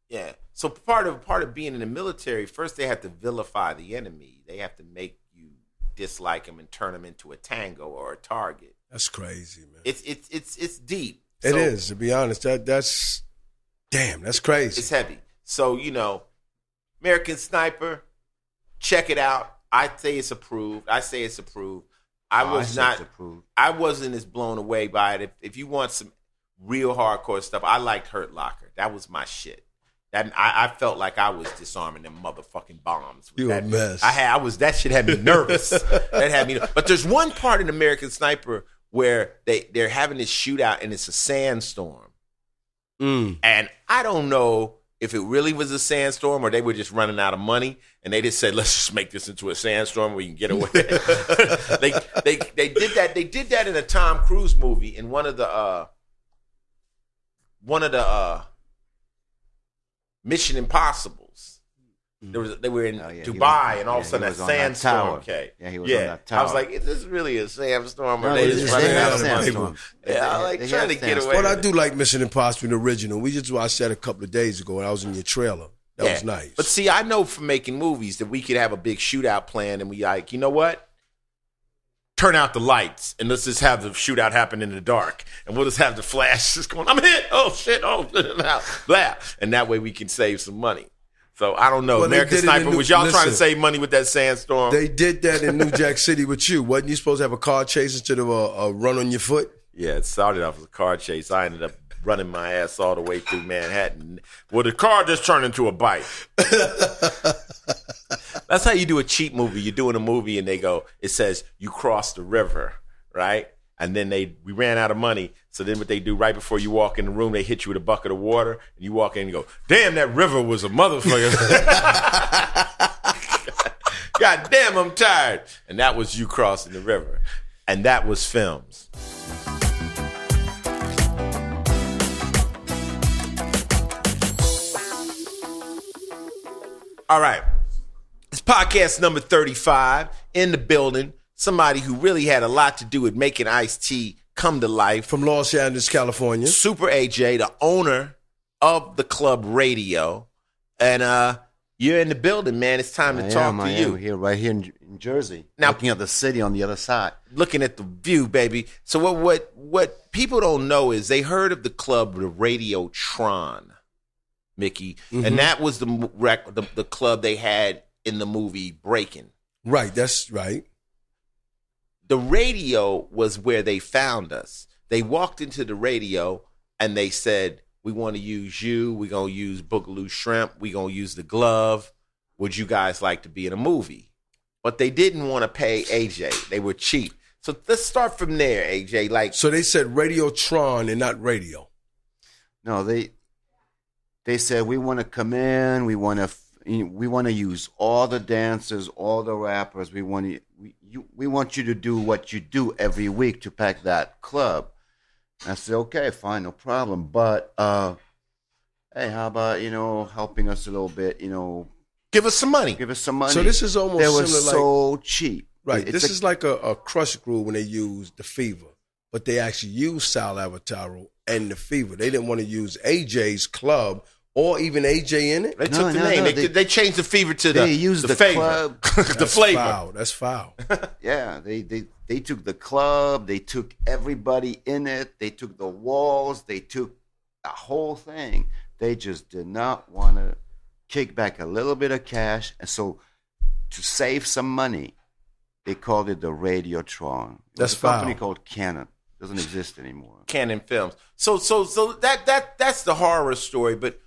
Yeah. So part of being in the military, first they have to vilify the enemy. They have to make you dislike them and turn them into a tango or a target. That's crazy, man. It's deep. It is, to be honest. That's crazy. It's heavy. So, you know, American Sniper, check it out. I say it's approved. I wasn't as blown away by it. If you want some real hardcore stuff, I liked Hurt Locker. That was my shit. I felt like I was disarming them motherfucking bombs. You a mess. That shit had me nervous. But there's one part in American Sniper where they're having this shootout and it's a sandstorm. And I don't know if it really was a sandstorm or they were just running out of money and they just said, let's just make this into a sandstorm where we can get away. They did that in a Tom Cruise movie in one of the Mission Impossibles. They were in Dubai, and all of a sudden that sandstorm came. Yeah, he was on that tower. I was like, is this really a sandstorm? Or No, they it just is running a out of sandstorm. money? Yeah, I like trying to get away. But I with do it. like Mission Impossible, the original. We just watched that a couple of days ago, and I was in your trailer. That was nice. But see, I know from making movies that we could have a big shootout plan, and we like, you know what? Turn out the lights, and let's just have the shootout happen in the dark. And we'll just have the flash just going, I'm hit. Oh, shit. Oh, blah. And that way we can save some money. So I don't know. Well, American Sniper, was y'all trying to save money with that sandstorm? They did that in New Jack City with you. Wasn't you supposed to have a car chase instead of a run on your foot? Yeah, it started off as a car chase. I ended up running my ass all the way through Manhattan. Well, the car just turned into a bike. That's how you do a cheap movie. You're doing a movie and it says you crossed the river, right? And then we ran out of money. So then what they do right before you walk in the room, they hit you with a bucket of water and you walk in and you go, damn, that river was a motherfucker. God damn, I'm tired. And that was you crossing the river. And that was films. All right. It's podcast number 35 in the building. Somebody who really had a lot to do with making Ice-T come to life. From Los Angeles, California. Super AJ, the owner of the club Radio. And you're in the building, man. It's time to talk to you. Here, right here in Jersey. Now, looking at the city on the other side. Looking at the view, baby. So what people don't know is they heard of the club, the Radiotron, Mickey. Mm-hmm. And that was the club they had in the movie Breaking. Right, that's right. The radio was where they found us. They walked into the radio and they said, we want to use you. We're going to use Boogaloo Shrimp. We're going to use the glove. Would you guys like to be in a movie? But they didn't want to pay AJ. They were cheap. So let's start from there, AJ. So they said Radiotron and not radio. No, they said, we want to come in, we want to use all the dancers, all the rappers. We want you to do what you do every week to pack that club. And I said, okay, fine, no problem. But hey, how about helping us a little bit? Give us some money. Give us some money. So this is almost they were similar, so cheap. Right. This is like a Crush Groove when they used the Fever, but they actually used Sal Avataro and the Fever. They didn't want to use AJ's club or even AJ in it. They took the name. They changed the Fever to they used the Favor. club. The flavor. Foul. That's foul. Yeah, they took the club. They took everybody in it. They took the walls. They took the whole thing. They just did not want to kick back a little bit of cash. And so to save some money, they called it the Radiotron. That's a company foul. called Canon. Doesn't exist anymore. Canon Films. So that's the horror story. But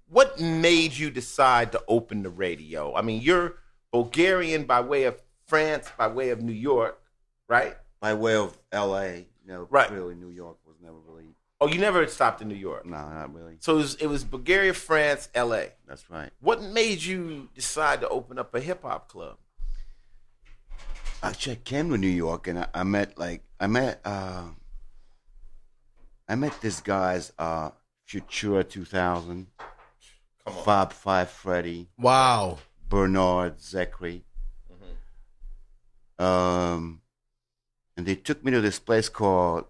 what made you decide to open the radio? I mean, you're Bulgarian by way of France, by way of New York, right? By way of L.A. Right. Really, New York was never really. Oh, you never stopped in New York? No, not really. So it was Bulgaria, France, L.A. That's right. What made you decide to open up a hip hop club? Actually, I came to New York and I met this guy's Futura 2000, Fab Five Freddy, Wow. Bernard Zechary. And they took me to this place called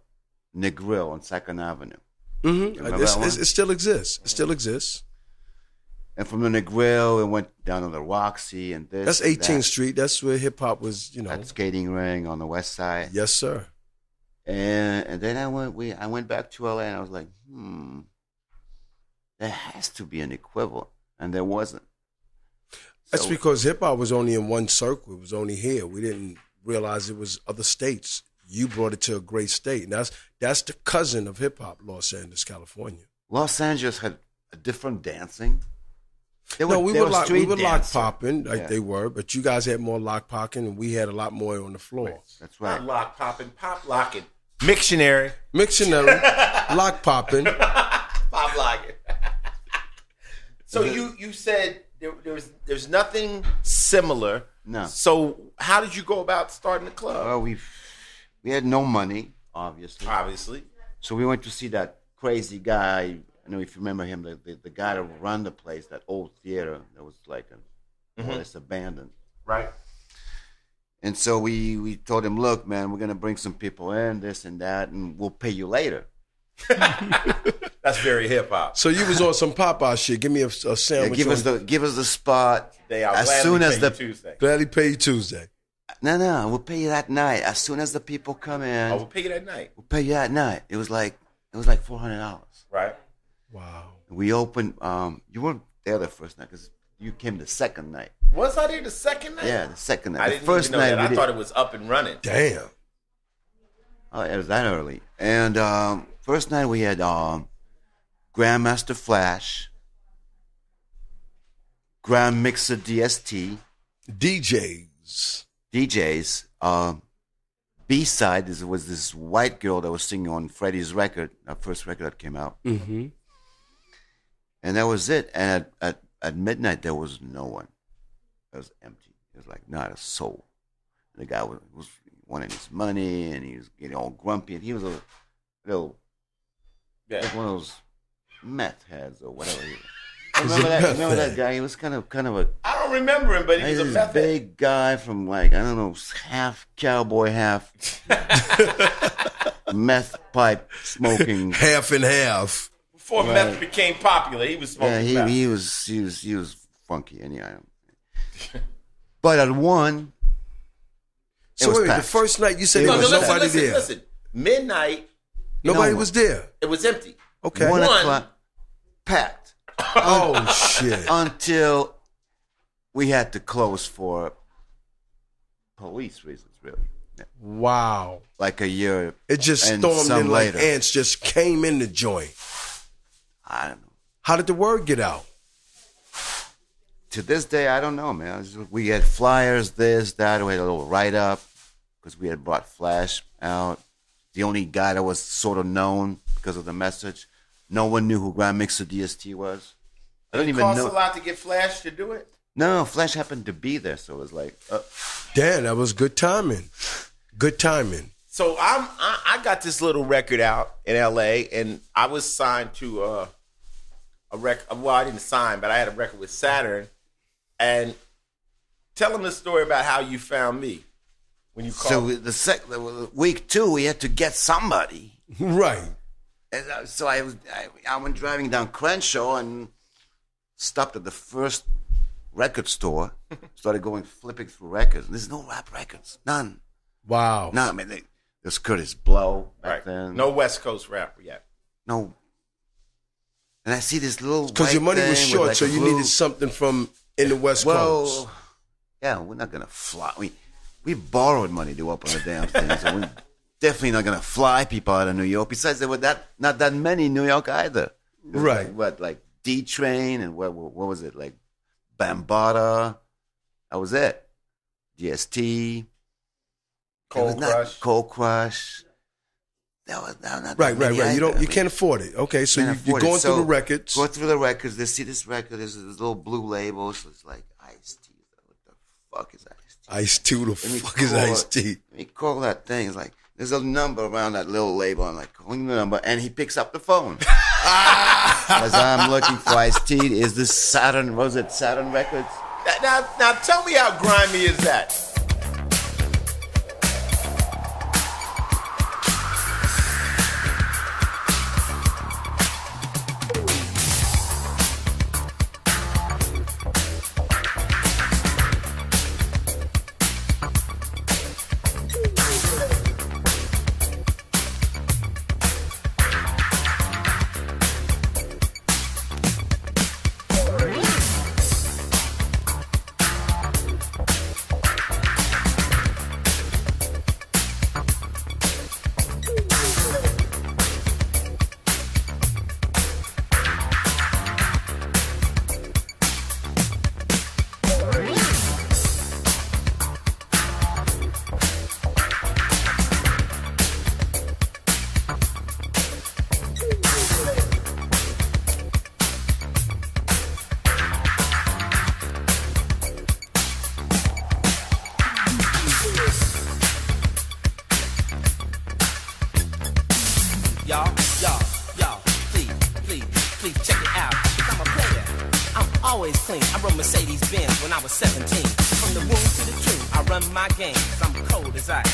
Negril on 2nd Avenue. Mm-hmm. It still exists. It still exists. And from the Negril, it went down to the Roxy and this. That's and 18th that. Street. That's where hip hop was, At skating ring on the west side. Yes, sir. And then I went back to LA and I was like, there has to be an equivalent. And there wasn't. That's So- because hip hop was only in one circle. It was only here. We didn't realize it was other states. You brought it to a great state. And that's the cousin of hip hop, Los Angeles, California. Los Angeles had a different dancing. We were lock popping Yeah. they were, but you guys had more lock popping and we had a lot more on the floor. That's right. Not lock popping, pop locking. Mictionary. Mictionary, lock popping. Pop locking. So you said there's nothing similar. No. So how did you go about starting the club? Well, we had no money, obviously. Obviously. So we went to see that crazy guy. I don't know if you remember him, the guy that ran the place, that old theater that was like it's abandoned. Right. And so we told him, look, man, we're gonna bring some people in, this and that, and we'll pay you later. That's very hip hop. So you was on some Popeye shit. Give me a sandwich. Yeah, give us the spot. As soon as the Tuesday. Gladly pay you Tuesday. No, we'll pay you that night. As soon as the people come in, I will pay you that night. we'll pay you that night. It was like $400. Right. Wow. We opened. You weren't there the first night because you came the second night. Was I there the second night? Yeah, the second night. I The didn't first even know night that. I thought it was up and running. Damn. Oh, it was that early. And first night we had Grandmaster Flash, Grand Mixer DST, DJs. B-side was this white girl that was singing on Freddie's record, our first record that came out. Mm-hmm. And that was it. And at midnight, there was no one. It was empty. It was like not a soul. And the guy was wanting his money, and he was getting all grumpy. And he was a little, like one of those meth heads or whatever. Remember that guy? He was kind of a. I don't remember him, but he was a this meth head. big guy from like, I don't know, half cowboy, half meth pipe smoking. Half and half. Before meth became popular, he was smoking Yeah, meth. he was funky anyhow. But at one, So was wait, the packed. first night you said there No, was listen, nobody listen, there. listen. Midnight, Nobody No was there. it was empty. Okay. 1 One. o'clock, packed Oh shit. until we had to close for police reasons. Really, Wow. like a year. It just and stormed some in like later. ants. Just came in the joint. I don't know. How did the word get out? To this day, I don't know, man. We had flyers, this, that. We had a little write-up because we had brought Flash out. The only guy that was sort of known because of the message. No one knew who Grand Mixer DST was. I don't It even costs know. a lot to get Flash to do it? No, Flash happened to be there, so it was like, Damn, that was good timing. Good timing. So I got this little record out in L.A. and I was signed to a record. Well, I didn't sign, but I had a record with Saturn. And tell them the story about how you found me when you called. So the week 2, we had to get somebody. Right. And so I went driving down Crenshaw and stopped at the first record store. Started flipping through records. There's no rap records, none. Wow. No, I mean there's Curtis Blow back then. No West Coast rapper yet. No. And I see this little Because your money was short, like so you needed something from in the West Coast. Yeah, we're not gonna fly. We borrowed money to open the damn thing, so we're definitely not gonna fly people out of New York. Besides, there were not that many in New York either. Right. Like D Train and what was it, like Bambaataa? That was it. DST. Cold Crush. That was not Right. either. You can't afford it. Okay, so you're going through the records. Go through the records. They see this record. There's this little blue label. So it's like Ice-T. What the fuck is Ice-T? Ice-T, who the fuck is Ice-T? Let me call that thing. It's like there's a number around that little label. I'm like calling the number, and he picks up the phone. As I'm looking for Ice-T, is this Saturn? Was it Saturn Records? Now tell me how grimy is that? Y'all, please check it out. I'm a player. I'm always clean. I rode Mercedes-Benz when I was 17. From the womb to the tomb, I run my game. 'Cause I'm cold as ice,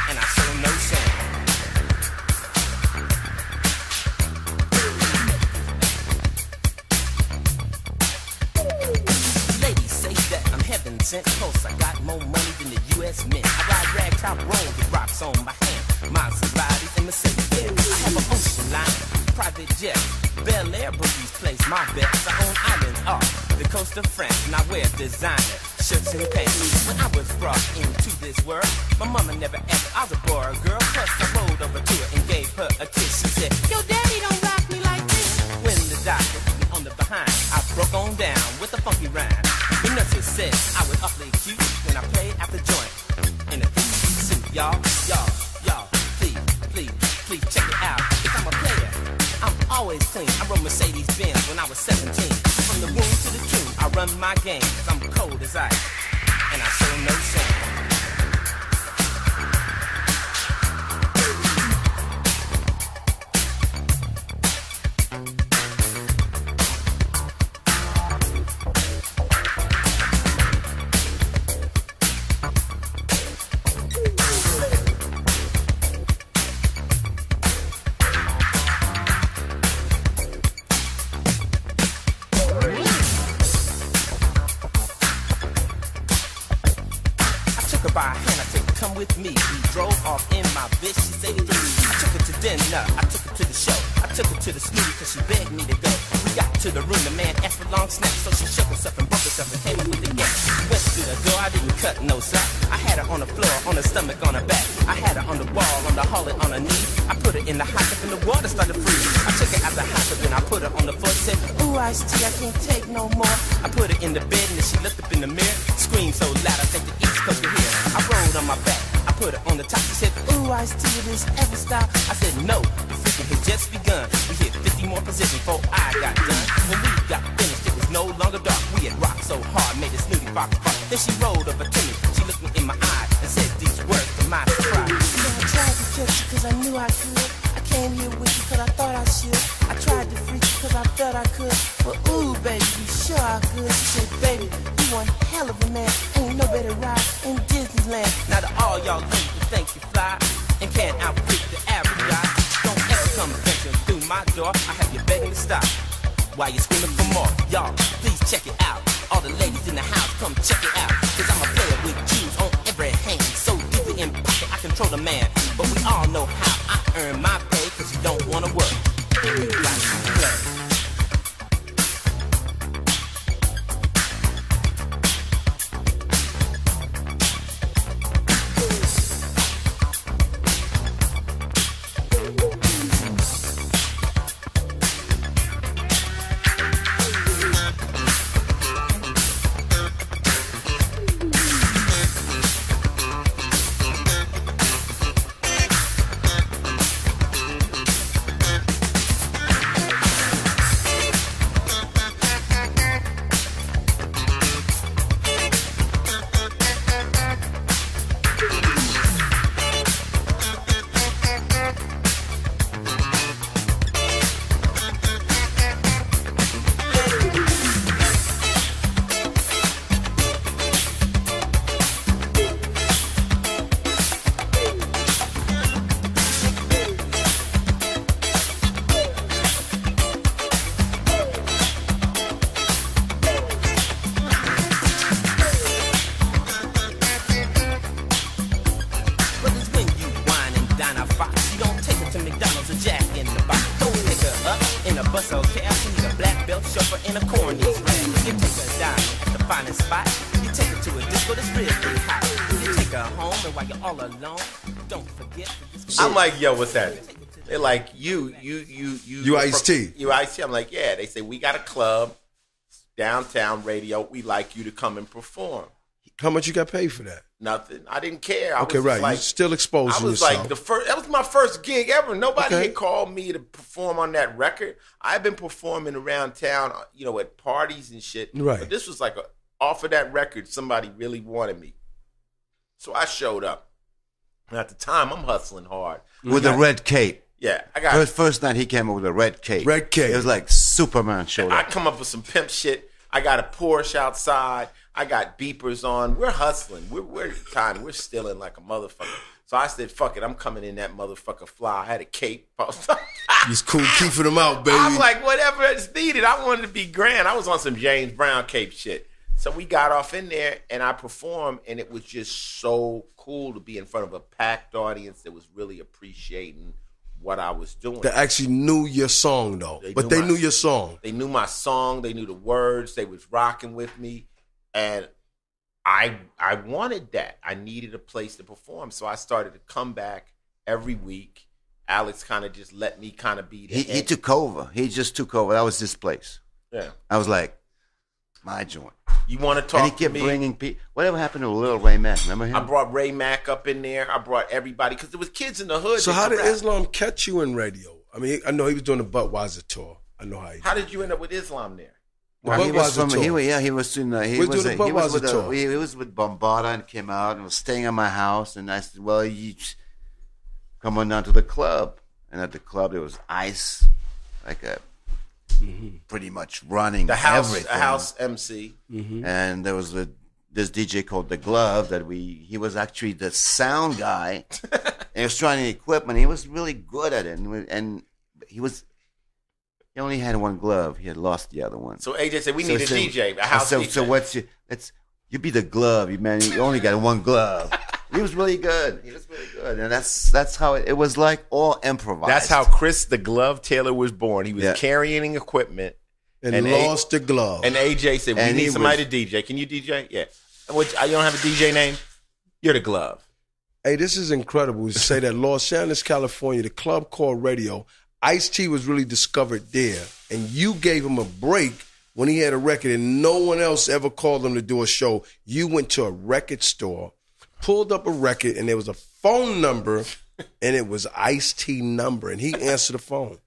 and I show no shame. Ladies say that I'm heaven sent. Cause I got more money than the U.S. Mint. I ride ragtop road with rocks on my hand. Maseratis and Mercedes-Benz. I have an ocean line, private jet. Bel Air bookies place my bets. I own island art, the coast of France, and I wear designer shirts and pants. When I was brought into this world, my mama never asked I was a boy or a girl. Plus I rolled over to her and gave her a kiss. She said, "Yo, daddy don't rock me like this." When the doctor put me on the behind, I broke on down with a funky rhyme. The nurses said I was awfully cute when I played at the joint in a 3-piece suit. Y'all, please check it out. 'Cause I'm a player. I'm always clean. I rode Mercedes-Benz when I was 17. From the womb to the tomb, I run my game. 'Cause I'm cold as ice, and I show no shame. By hand, I said, "Come with me." We drove off in my bitch. She said to me, I took her to dinner, I took her to the show, I took her to the studio because she begged me to go. We got to the room, the man asked for long snacks, so she shook herself and broke herself and came up with the gas. Went to the door, I didn't cut no slack. I had her on the floor, on her stomach, on her back. I had her on the wall, on the hallway, on her knee. I put her in the hot tub and the water started freezing. I took her out the hot tub and I put her on the floor. Said, "Ooh, Ice-T, I can't take no more." I put her in the bed and then she looked up in the mirror, screamed so loud I think the East Coast could hear. I rolled on my back, I put her on the top. She said, ooh, Ice-T, will this ever stop? I said, no, the freaking had just begun. We hit 50 more positions before I got done. When we got finished, it was no longer dark. We had rocked so hard, made a snooty fox bark. Then she rolled over to me, she looked me in my eye and said these words to my surprise. You know, I tried to catch you cause I knew I could. I came here with you cause I thought I should. I tried to freak you cause I felt I could. But ooh, baby, you sure I could. She said, baby, you one hell of a man. Ain't no better ride in Disneyland. Now to all y'all ladies who think you fly and can't outfit the average guy, don't ever come venturing through my door. I have you begging to stop while you're screaming for more. Y'all, please check it out. All the ladies in the house, come check it out. Cause I'm a player with Q's on every hand. So deeply in pocket, I control the man. But we all know how I earn my pay. Cause you don't wanna work. You got to play. I'm like, yo, what's that? They're like, you Ice-T. You Ice-T. I'm like, yeah. They say, we got a club, downtown radio. We like you to come and perform. How much you got paid for that? Nothing. I didn't care. I okay, was right. Like, you still exposing I was yourself. like, that was my first gig ever. Nobody had called me to perform on that record. I've been performing around town, at parties and shit. Right. But this was like off of that record, somebody really wanted me. So I showed up. And at the time, I'm hustling hard. With a red cape. Yeah. I got First night he came up with a red cape. Red cape. It was like Superman showed I up. come up with some pimp shit. I got a Porsche outside. I got beepers on. We're hustling. We're tiny. We're stealing like a motherfucker. So I said, fuck it. I'm coming in that motherfucker fly. I had a cape. He's cool keeping them out, baby. I'm like, whatever is needed. I wanted to be grand. I was on some James Brown cape shit. So we got off in there, and I performed, and it was just so cool to be in front of a packed audience that was really appreciating what I was doing. They actually knew your song, though. They knew your song. They knew my song. They knew the words. They was rocking with me. And I wanted that. I needed a place to perform. So I started to come back every week. Alex kind of just let me kind of be the He took over. He just took over. That was his place. Yeah. I was like, my joint. You want to talk and he kept to me? bringing people. Whatever happened to Lil Ray Mack? Remember him? I brought Ray Mack up in there. I brought everybody because there was kids in the hood. So how did Islam catch you in radio? I mean, I know he was doing the Budweiser tour. I know how he did. How did you end up with Islam there? He was from, he was in, he was doing the Budweiser tour. He was with Bombarda and came out and was staying at my house. And I said, well, you come on down to the club. And at the club, there was Ice, like a pretty much running everything. A house MC. Mm-hmm. And there was this DJ called The Glove that he was actually the sound guy. And he was trying the equipment. He was really good at it. And he only had one glove. He had lost the other one. So AJ said, we need a DJ, a house DJ. So what's you be the glove, man. You only got one glove. He was really good. And that's how it was, like all improvised. That's how Chris the Glove Taylor was born. He was carrying equipment. And lost the glove. And AJ said, we need somebody to DJ. Can you DJ? Yeah. You don't have a DJ name? You're the Glove. Hey, this is incredible to say that Los Angeles, California, the club called radio, Ice-T was really discovered there. And you gave him a break when he had a record and no one else ever called him to do a show. You went to a record store, pulled up a record, and there was a phone number, and it was Ice-T number, and he answered the phone.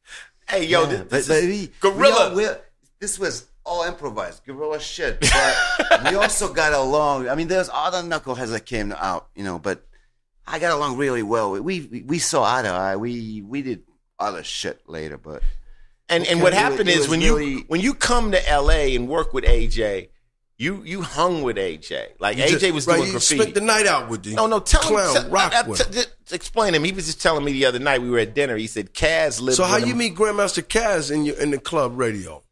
Hey, yo, this is Gorilla. This was all improvised, guerrilla shit. But we also got along. I mean, there's other knuckleheads that came out, but I got along really well. We saw eye to eye. We did other shit later, but and what happened is when you come to LA and work with AJ, you hung with AJ. Like AJ was doing graffiti. You spent the night out with you. No, explain him. He was just telling me the other night we were at dinner. He said Kaz lived. So how you meet Grandmaster Kaz in the club radio?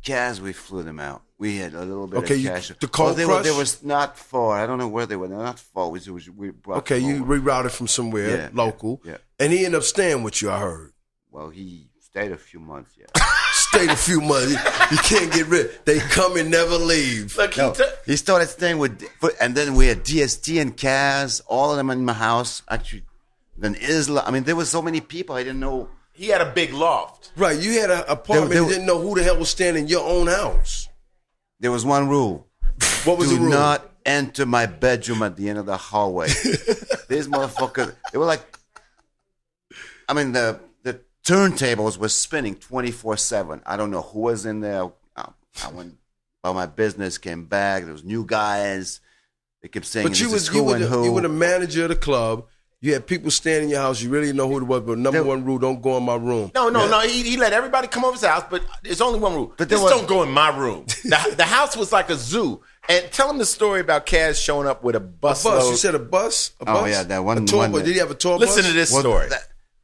Kaz, we flew them out. We had a little bit of cash. The Cold Crush? They was not far. I don't know where they were. They're not far. We brought them you over. rerouted from somewhere local. Yeah. And he ended up staying with you, I heard. Well, he stayed a few months, Stayed a few months. You can't get rid. They come and never leave. Look, he started staying with, and then we had DST and Kaz, all of them in my house. Actually, then Isla. I mean, there was so many people. I didn't know. He had a big loft. Right, you had an apartment. You didn't know who the hell was staying in your own house. There was one rule. What was the rule? Do not enter my bedroom at the end of the hallway. These motherfuckers, they were like, I mean, the turntables were spinning 24/7. I don't know who was in there. I went about my business, came back. There was new guys. They kept saying, but you were the manager of the club. You had people staying in your house. You really didn't know who it was, but number one rule, don't go in my room. No. He let everybody come over his house, but there's only one rule. Don't go in my room. The house was like a zoo. And tell him the story about Kaz showing up with a bus. You said a bus? Oh, yeah, that one. Did he have a tour bus? Listen to this story.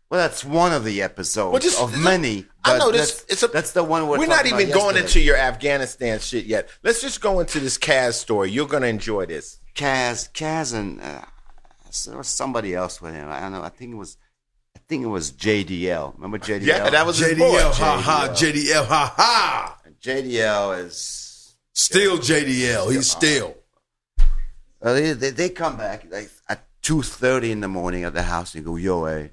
That's one of the episodes of many. I know this. That's the one we're not even going into your Afghanistan shit yet. Let's just go into this Kaz story. You're going to enjoy this. Kaz and... there was somebody else with him. I don't know. I think it was JDL. Remember JDL? Yeah, that was JDL. JDL. JDL is still JDL. He's still. They come back like at 2:30 in the morning at the house and go, "Yo, hey,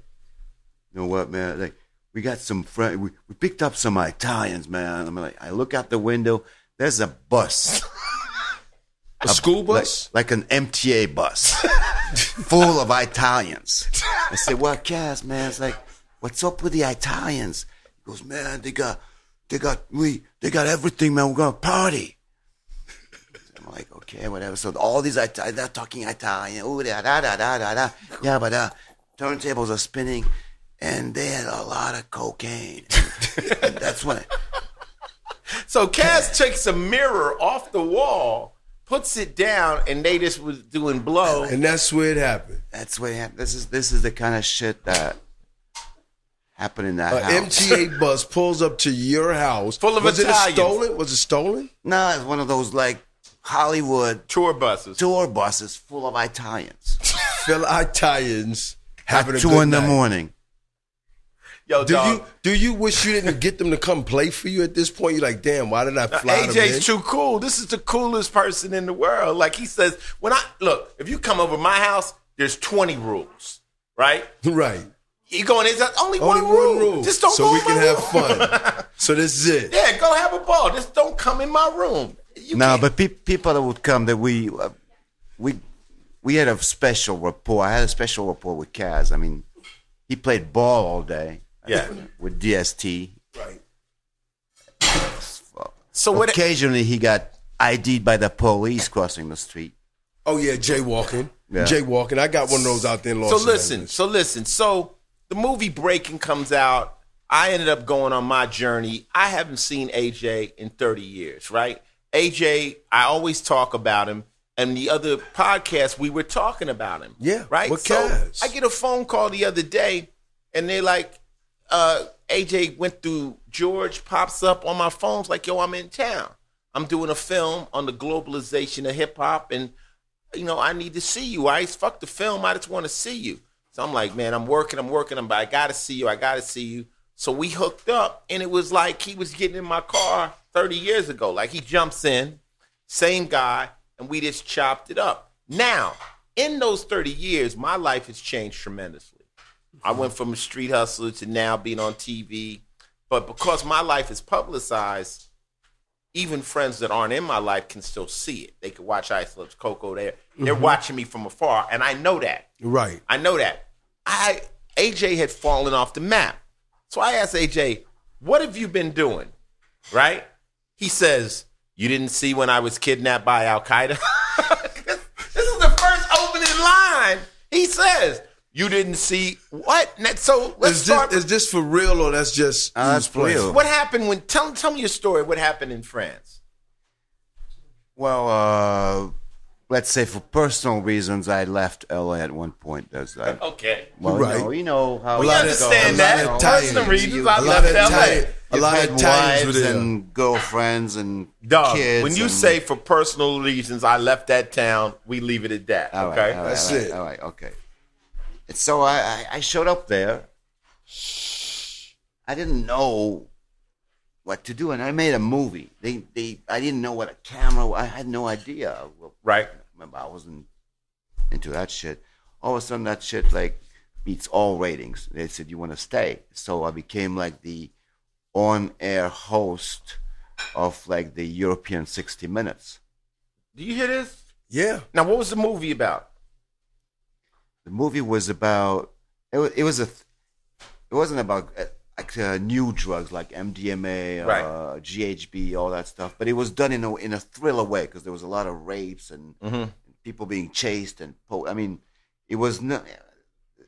you know what, man? Like, we got some friends. We picked up some Italians, man." I'm like, I look out the window. There's a bus. A school bus? Like an MTA bus. Full of Italians. I said, "Well, Kaz, man," it's like, "What's up with the Italians?" He goes, "Man, they got everything, man. We're gonna party." I'm like, "Okay, whatever." So all these Italians, they're talking Italian. Ooh, da da da da da da. Yeah, but turntables are spinning, and they had a lot of cocaine. And that's when. So Kaz takes a mirror off the wall, puts it down, and they just was doing blow. And that's where it happened. That's where it happened. This is the kind of shit that happened in that house. MTA bus pulls up to your house. Full of Italians. Was it stolen? No, it's one of those like Hollywood tour buses full of Italians. Full of Italians having at a 2 good in the night. morning. Yo, dog. Do you wish you didn't get them to come play for you at this point? You're like, damn, why did I fly them in? AJ's too cool. This is the coolest person in the world. Like he says, if you come over my house, there's 20 rules, right? Right. You going, there's only one rule. Just don't go in my room. So we can have fun. So this is it. Yeah, go have a ball. Just don't come in my room. But people that would come, that we had a special rapport. I had a special rapport with Kaz. I mean, he played ball all day. Yeah. With DST. Right. So occasionally he got ID'd by the police crossing the street. Oh yeah, jaywalking. Yeah. Jaywalking. I got one of those out there in Los Angeles. So listen. So the movie Breaking comes out. I ended up going on my journey. I haven't seen AJ in 30 years, right? AJ, I always talk about him. And the other podcast, we were talking about him. Yeah. Right? What so Kaz? I get a phone call the other day, and they're like, AJ went through George, pops up on my phone, like, yo, I'm in town. I'm doing a film on the globalization of hip hop, and, I need to see you. Fuck the film. I just want to see you. So I'm like, man, I'm working, but I got to see you. So we hooked up, and it was like he was getting in my car 30 years ago. Like, he jumps in, same guy, and we just chopped it up. Now, in those 30 years, my life has changed tremendously. I went from a street hustler to now being on TV. But because my life is publicized, even friends that aren't in my life can still see it. They could watch Ice Loves Coco there. They're watching me from afar, and I know that. Right. I know that. AJ had fallen off the map. So I asked AJ, what have you been doing? Right? He says, you didn't see when I was kidnapped by Al-Qaeda? This is the first opening line. He says, you didn't see what? So let's start. Is this for real or that's just that's for real? What happened when? Tell me your story. What happened in France? Well, let's say for personal reasons, I left LA at one point. That's like, Okay. well, Right. you know how We it understand goes. that. You know, Personal reasons, I a lot left of LA. Italian, a you've lot had of Italians were wives there. and girlfriends and Dog, kids. when you and- say for personal reasons, I left that town, we leave it at that. All right, Okay. all right, That's all right, it. All right, okay. And so I showed up there. I didn't know what to do, and I made a movie. I didn't know what a camera. I had no idea. Right. Remember, I wasn't into that shit. All of a sudden, that shit like beats all ratings. They said, "You want to stay?" So I became like the on-air host of like the European 60 Minutes. Do you hear this? Yeah. Now, what was the movie about? The movie was about it wasn't about new drugs like MDMA, Right. GHB, all that stuff, but it was done in a thriller way because there was a lot of rapes and people being chased and I mean, it was not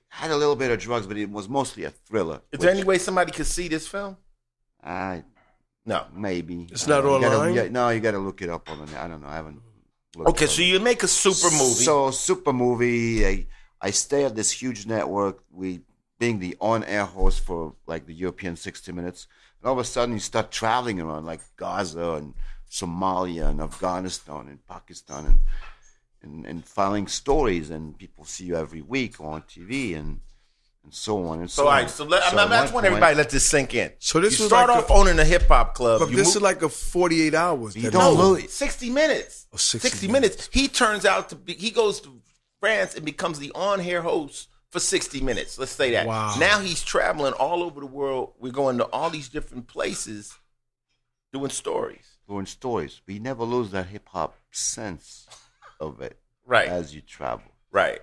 had a little bit of drugs, but it was mostly a thriller. Is there any way somebody could see this film? No. Maybe It's not you gotta- online? no, you got to look it up on the. I don't know. I haven't. Looked Okay, it so up. you make a super movie. So super movie. I stay at this huge network. We being the on-air host for like the European 60 Minutes, and all of a sudden you start traveling around like Gaza and Somalia and Afghanistan and Pakistan and filing stories, and people see you every week on TV and so on and so So, all on. right, so at I just one want point- everybody to let this sink in. So this you was start like off a- owning a hip hop club. But You this move- is like a 48 hours. You that don't movie. lose. 60 minutes. Oh, 60 60 minutes. He turns out to be, he goes to France and becomes the on-air host for 60 minutes. Let's say that. Wow. Now he's traveling all over the world. We're going to all these different places doing stories. Doing stories. We never lose that hip hop sense of it Right. as you travel. Right.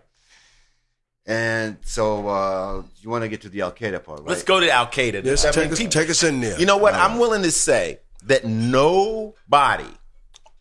And so you want to get to the Al Qaeda part, right? Let's go to Al Qaeda. Yes, I mean, take us in there. You know what? I'm willing to say that nobody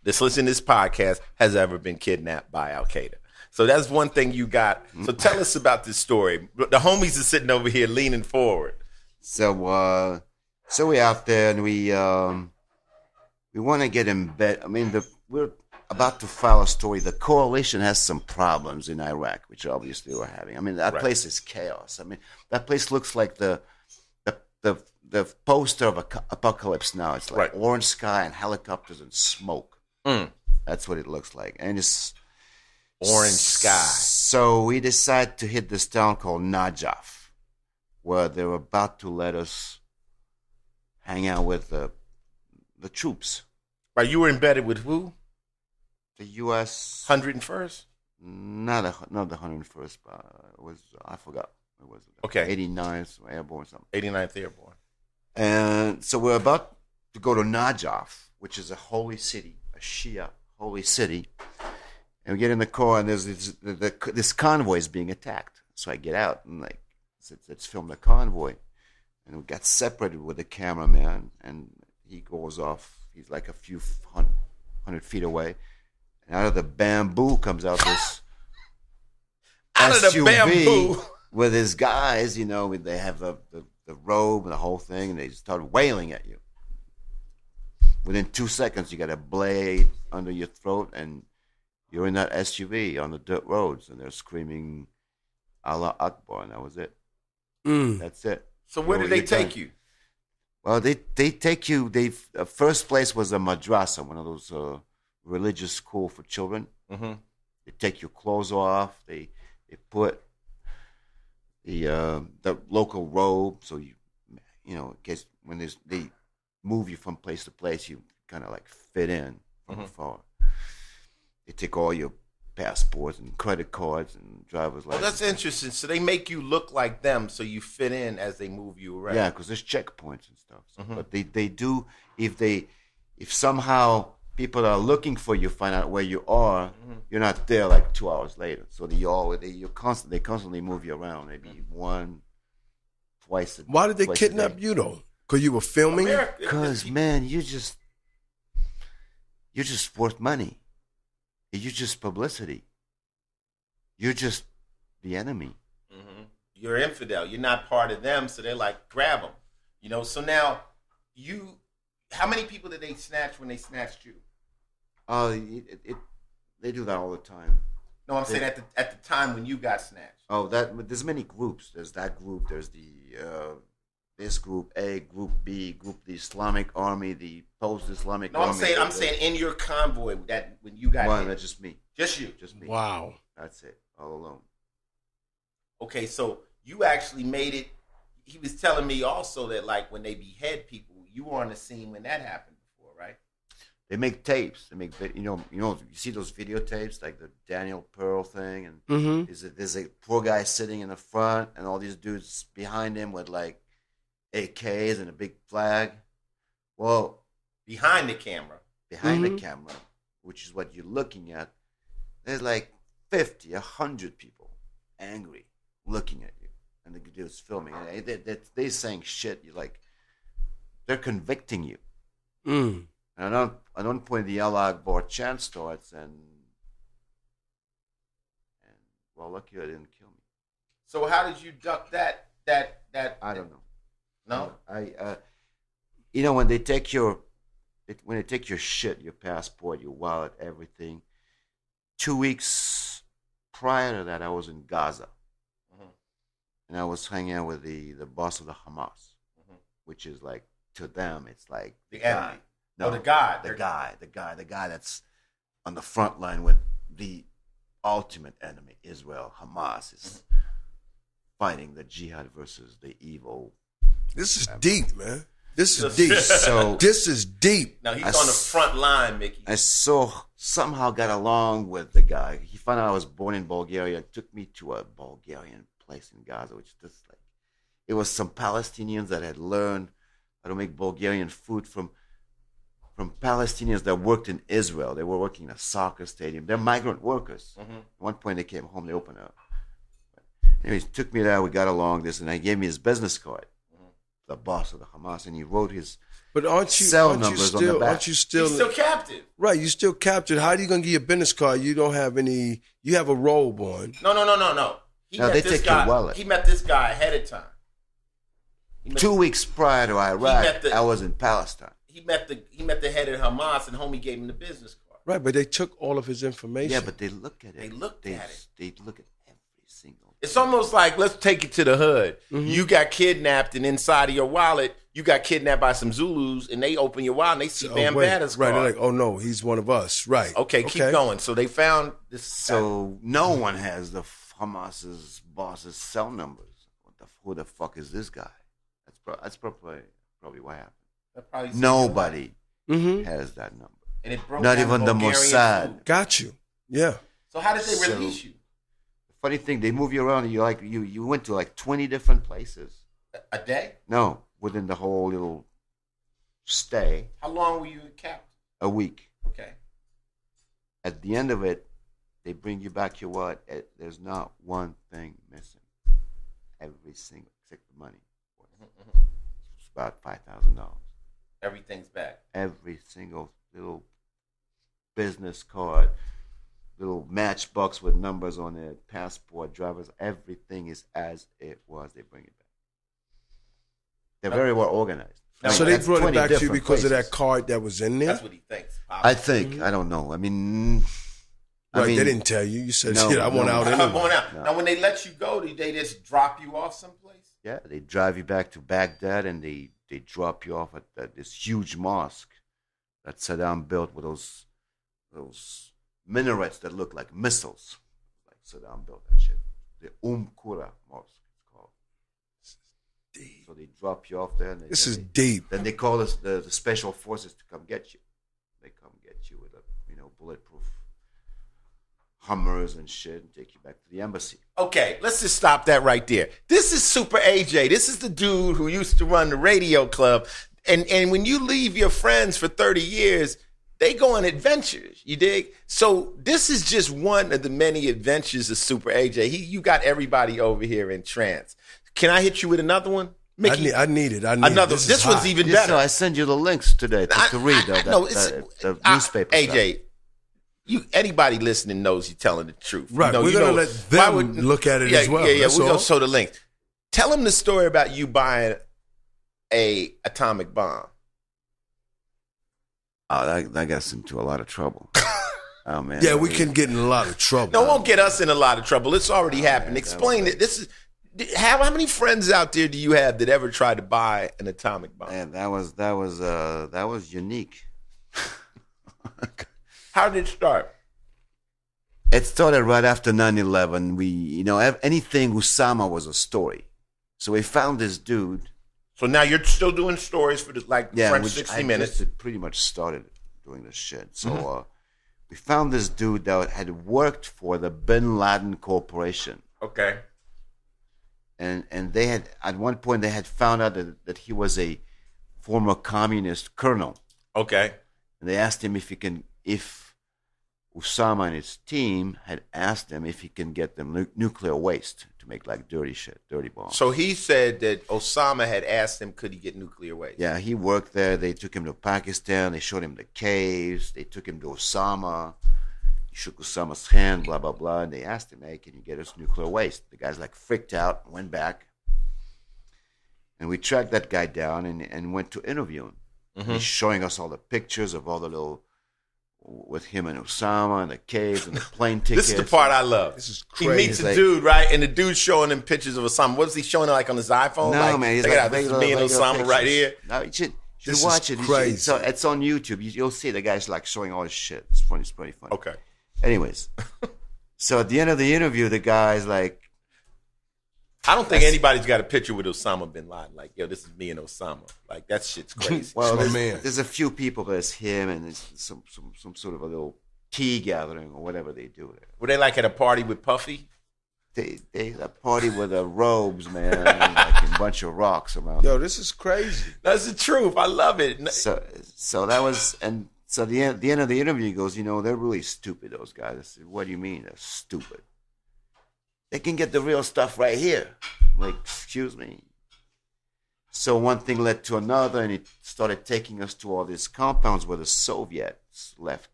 that's listening to this podcast has ever been kidnapped by Al Qaeda. So that's one thing you got. So tell us about this story. The homies are sitting over here leaning forward. So we're out there and we want to get in bed. I mean, we're about to file a story. The coalition has some problems in Iraq, which obviously we're having. I mean, that place is chaos. I mean, that place looks like the poster of Apocalypse Now. It's like orange sky and helicopters and smoke. That's what it looks like, and it's Orange sky. So we decided to hit this town called Najaf, where they were about to let us hang out with the troops. Right, you were embedded with who? The U.S. 101st? Not the 101st, but it was, I forgot. It was Okay. 89th Airborne or something. 89th Airborne. And so we're about to go to Najaf, which is a holy city, a Shia holy city. And we get in the car, and there's this convoy is being attacked. So I get out and like, let's film the convoy. And we got separated with the cameraman, and he goes off. He's like a few hundred feet away. And out of the bamboo comes out this Out of the SUV bamboo. with his guys, you know, they have the robe and the whole thing, and they start wailing at you. Within 2 seconds, you got a blade under your throat, and you're in that SUV on the dirt roads, and they're screaming Allah Akbar, and that was it. That's it. So where did they You're take done. you? Well, they take you. First place was a madrasa, one of those religious school for children. Mm-hmm. They take your clothes off. They put the local robe, so you know, in case when they move you from place to place, you kind of like fit in from afar. They take all your passports and credit cards and driver's Well, license. that's interesting. So they make you look like them so you fit in as they move you around. Yeah, because there's checkpoints and stuff. So, but they do, if they if somehow people are looking for you, find out where you are, you're not there like 2 hours later. So they constantly move you around, maybe one, twice a day. Why did they kidnap you though? Because you were filming? Because, man, you're just worth money. You're just publicity. You're just the enemy. Mm-hmm. You're infidel. You're not part of them, so they're like, grab them. You know, so now how many people did they snatch when they snatched you? They do that all the time. No, I'm saying at the time when you got snatched. Oh, there's many groups. There's that group. There's this group A, group B, group the Islamic Army, the post-Islamic Army. No, I'm saying in your convoy that when you got hit. That's just me. Just you. Just me. Wow. That's it. All alone. Okay, so you actually made it. He was telling me also that like when they behead people, you were on the scene when that happened before, right? They make tapes. They make you see those videotapes like the Daniel Pearl thing, and there's a poor guy sitting in the front, and all these dudes behind him with like AKs and a big flag. Well, behind the camera, which is what you're looking at, there's like 50, 100 people angry looking at you, and the dude's filming, and they're saying shit. You're like, they're convicting you. And at one point, the Allah Akbar chant starts, and well, lucky I didn't kill me. So how did you duck that? I don't know. No, when they take your shit, your passport, your wallet, everything. 2 weeks prior to that, I was in Gaza, and I was hanging out with the boss of the Hamas, which is like, to them, it's like the enemy. No, the guy that's on the front line with the ultimate enemy, Israel. Hamas is fighting the jihad versus the evil. This is deep, man. This is deep. So this is deep. Now he's on the front line, Mickey. I somehow got along with the guy. He found out I was born in Bulgaria. It took me to a Bulgarian place in Gaza, which just like, it was some Palestinians that had learned how to make Bulgarian food from Palestinians that worked in Israel. They were working in a soccer stadium. They're migrant workers. At one point they came home, they opened up. Anyways, he took me there, we got along this, and he gave me his business card. The boss of the Hamas, and he wrote his cell numbers on the back. Aren't you still... He's still captive. Right, you still captured. How are you going to get your business card? You don't have any... You have a robe on. No. They take your wallet. He met this guy ahead of time. 2 weeks prior to Iraq, I was in Palestine. He met the head of Hamas, and homie gave him the business card. Right, but they took all of his information. Yeah, but they look at it. They look at it. They look at every single. It's almost like, let's take it to the hood. You got kidnapped, and inside of your wallet, you got kidnapped by some Zulus, and they open your wallet, and they see Bambata's card. Right, they're like, oh no, he's one of us. Right. Okay, keep going. So they found this. So no one has the Hamas's boss's cell numbers. Who the fuck is this guy? That's probably what happened. Nobody has that number. And it broke Not down even the Bulgarian Mossad. food. Got you. Yeah. So how did they release you? Funny thing, they move you around. You went to like 20 different places. A day? No, within the whole little stay. How long were you captive? A week. Okay. At the end of it, they bring you back your wallet. There's not one thing missing. Every single, except the money. It's about $5,000. Everything's back. Every single little business card, little matchbox with numbers on it, passport, drivers, everything is as it was. They bring it back. They're very well organized. So they brought it back to you because of that card that was in there? That's what he thinks. I think. I don't know. I mean, they didn't tell you. You said, I want out anyway. I'm going out. No. Now, when they let you go, did they just drop you off someplace? Yeah, they drive you back to Baghdad, and they drop you off at this huge mosque that Saddam built with those minarets that look like missiles. Like Saddam built that shit. The Qura mosque, it's called. Deep. So they drop you off there. And this is deep. Then they call us the special forces to come get you. They come get you with bulletproof Hummers and shit and take you back to the embassy. Okay, let's just stop that right there. This is Super AJ. This is the dude who used to run the radio club. And when you leave your friends for 30 years, they go on adventures. You dig? So this is just one of the many adventures of Super AJ. You got everybody over here in trance. Can I hit you with another one? Mickey? I need it. Another. This one's even better. So I send you the links today to read the newspaper. AJ, anybody listening knows you're telling the truth. Right. We're going to let them look at it as well. Yeah, we're going to show the links. Tell them the story about you buying a atomic bomb. Oh, that got us into a lot of trouble. Oh, man. Yeah, we can get in a lot of trouble. No, it won't get us in a lot of trouble. It's already happened. Explain it. This is... How many friends out there do you have that ever tried to buy an atomic bomb? Man, that was unique. How did it start? It started right after 9/11. Anything Osama was a story. So we found this dude. So now you're still doing stories for the French 60 Minutes. Just pretty much started doing this shit. So we found this dude that had worked for the Bin Laden Corporation. Okay. And they had, at one point, they had found out that he was a former communist colonel. Okay. And they asked him if Osama and his team had asked him if he can get them nuclear waste to make like dirty bombs. So he said that Osama had asked him, could he get nuclear waste? Yeah, he worked there. They took him to Pakistan. They showed him the caves. They took him to Osama. He shook Osama's hand, blah, blah, blah. And they asked him, hey, can you get us nuclear waste? The guy's like freaked out, went back. And we tracked that guy down and went to interview him. Mm-hmm. He's showing us all the pictures of all the little, with him and Osama and the caves and the plane tickets. This is the part I love. This is crazy. He meets the dude, right? And the dude's showing him pictures of Osama. What is he showing him, like on his iPhone? No, man. He's like, this is me and Osama pictures right here. No, you should This watch is it. crazy. It's on YouTube. You'll see the guy's like showing all his shit. It's funny. It's pretty funny. Okay. Anyways, so at the end of the interview, the guy's like, I don't think anybody's got a picture with Osama bin Laden. Like, yo, this is me and Osama. Like, that shit's crazy. well, my man. there's a few people. There's him, and there's some sort of a little tea gathering or whatever they do there. Were they like at a party with Puffy? They a party with the robes, man, and like a bunch of rocks around. Yo, this is crazy. That's the truth. I love it. So that was, and so the end of the interview, he goes, they're really stupid, those guys. I said, what do you mean they're stupid? They can get the real stuff right here. I'm like, excuse me. So one thing led to another, and it started taking us to all these compounds where the Soviets left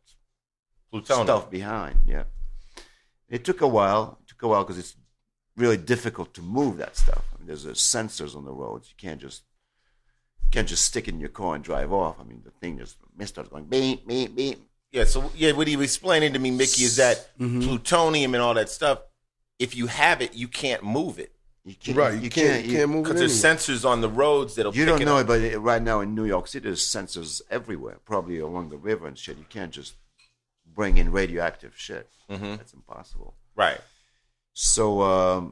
Plutonium stuff behind. Yeah, it took a while. It took a while because it's really difficult to move that stuff. I mean, there's sensors on the roads. You can't just stick it in your car and drive off. I mean, the thing just starts going beep beep beep. Yeah. So what he was explaining to me, Mickey, is that plutonium and all that stuff. If you have it, you can't move it. You can't move it because there's sensors on the roads that'll. You don't know it, but right now in New York City, there's sensors everywhere, probably along the river and shit. You can't just bring in radioactive shit. Mm-hmm. That's impossible. Right. So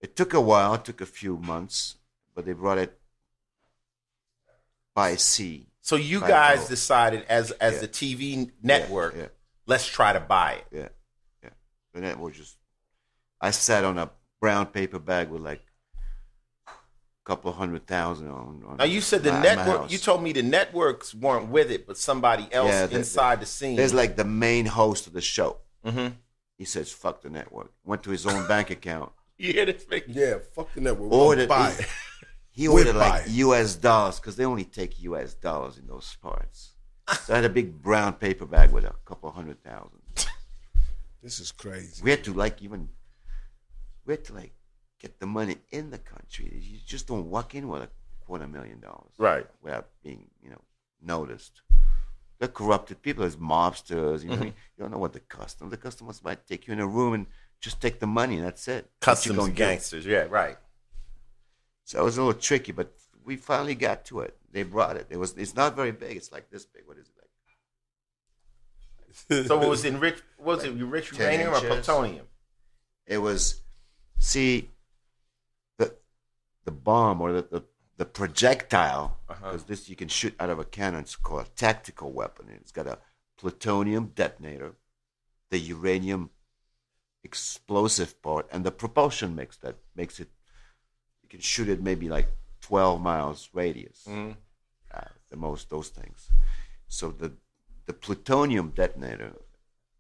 it took a while. It took a few months, but they brought it by sea. So you guys decided as the TV network, let's try to buy it. Yeah. The network I sat on a brown paper bag with like a couple of 100,000 on. Now you said the network. You told me the networks weren't with it, but somebody else inside the scene. There's like the main host of the show. Mm-hmm. He says, "Fuck the network." Went to his own bank account. You hear this? Yeah, fuck the network. Ordered buy it. He ordered like US dollars because they only take US dollars in those parts. So I had a big brown paper bag with a couple of 100,000. This is crazy. We had to get the money in the country. You just don't walk in with $250,000, right? Without being, noticed. They're corrupted people. There's mobsters. You don't know what the customers might take you in a room and just take the money and that's it. Customs gangsters, yeah, right. So it was a little tricky, but we finally got to it. They brought it. It's not very big. It's like this big. What is it like? So it was enriched uranium or plutonium? It was, the bomb or the projectile, because this you can shoot out of a cannon. It's called a tactical weapon. It's got a plutonium detonator, the uranium explosive part, and the propulsion mix that makes it. You can shoot it maybe like 12 miles radius. Mm-hmm. the most, those things. So the plutonium detonator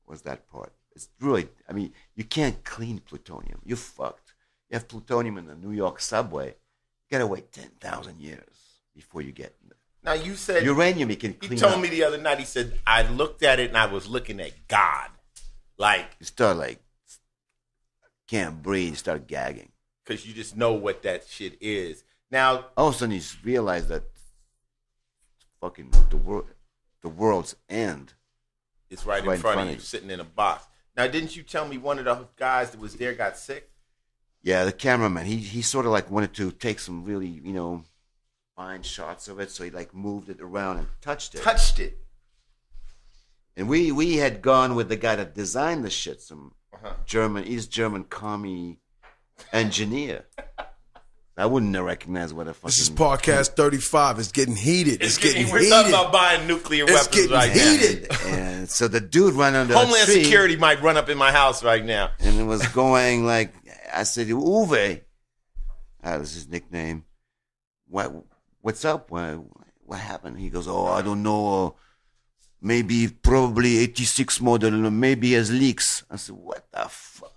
was that part. It's really, I mean, you can't clean plutonium. You're fucked. You have plutonium in the New York subway. You gotta wait 10,000 years before you get it. Now you said uranium you can clean. He told me the other night, he said, I looked at it and I was looking at God. Like you start like can't breathe, you start gagging. Because you just know what that shit is. Now all of a sudden you realize that fucking the world's end. It's right in front of you, sitting in a box. Now, didn't you tell me one of the guys that was there got sick? Yeah, the cameraman. He sort of like wanted to take some really, fine shots of it, so he like moved it around and touched it. And we had gone with the guy that designed the shit, some East German commie engineer. I wouldn't have recognized what a fucking... This is podcast 35. It's getting heated. It's getting heated. We're talking about buying nuclear weapons right now. It's getting heated. And so the dude ran under Homeland a tree. Security might run up in my house right now. And it was going like... I said, Uwe. That was his nickname. What's up? What happened? He goes, I don't know. Maybe, probably 86 model. Maybe he has leaks. I said, what the fuck?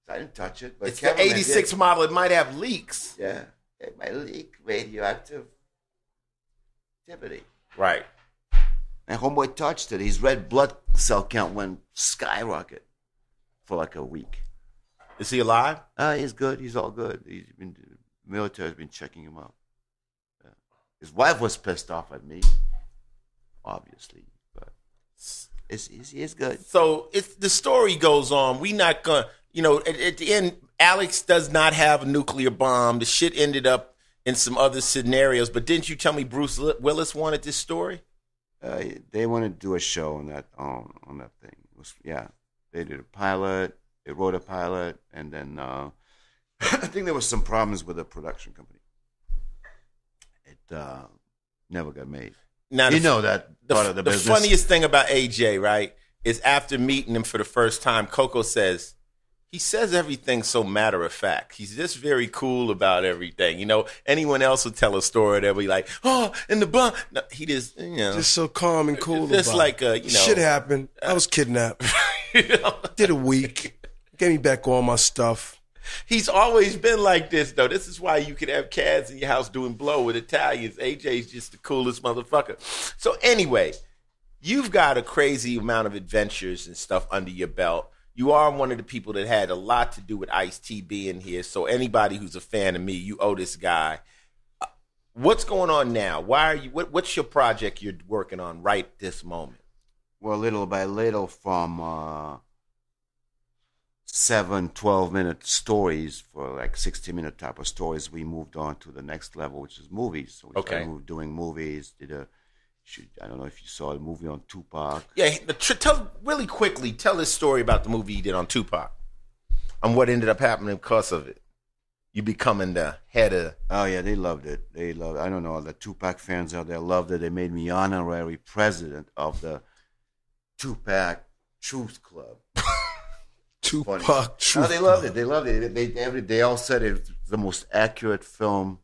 I didn't touch it. But it's the 86 model. It might have leaks. Yeah. It might leak radioactive activity. Right. And homeboy touched it. His red blood cell count went skyrocket for like a week. Is he alive? He's good. He's all good. The military has been checking him out. His wife was pissed off at me, obviously. But he's good. So the story goes on. We not going to... at the end, Alex does not have a nuclear bomb. The shit ended up in some other scenarios. But didn't you tell me Bruce Willis wanted this story? They wanted to do a show on that thing. They did a pilot. They wrote a pilot, and then I think there was some problems with the production company. It never got made. Now, that part of the business. The funniest thing about AJ, right, is after meeting him for the first time, Coco says, he says everything so matter of fact. He's just very cool about everything. Anyone else would tell a story, they'll be like, in the blunt. No, he just, just so calm and cool. Just about like, shit happened. I was kidnapped. Did a week. Gave me back all my stuff. He's always been like this, though. This is why you could have cats in your house doing blow with Italians. AJ's just the coolest motherfucker. So anyway, you've got a crazy amount of adventures and stuff under your belt. You are one of the people that had a lot to do with Ice-T being here. So anybody who's a fan of me, you owe this guy. What's going on now? Why are you? What's your project you're working on right this moment? Well, little by little, from 7, 12-minute stories for like 60-minute type of stories, we moved on to the next level, which is movies. So we started doing movies. I don't know if you saw the movie on Tupac. Yeah, really quickly, tell this story about the movie you did on Tupac and what ended up happening because of it. You becoming the head of... Oh, yeah, they loved it. I don't know, the Tupac fans out there loved it. They made me honorary president of the Tupac Truth Club. Tupac Truth No, they loved it. They loved it. They all said it's the most accurate film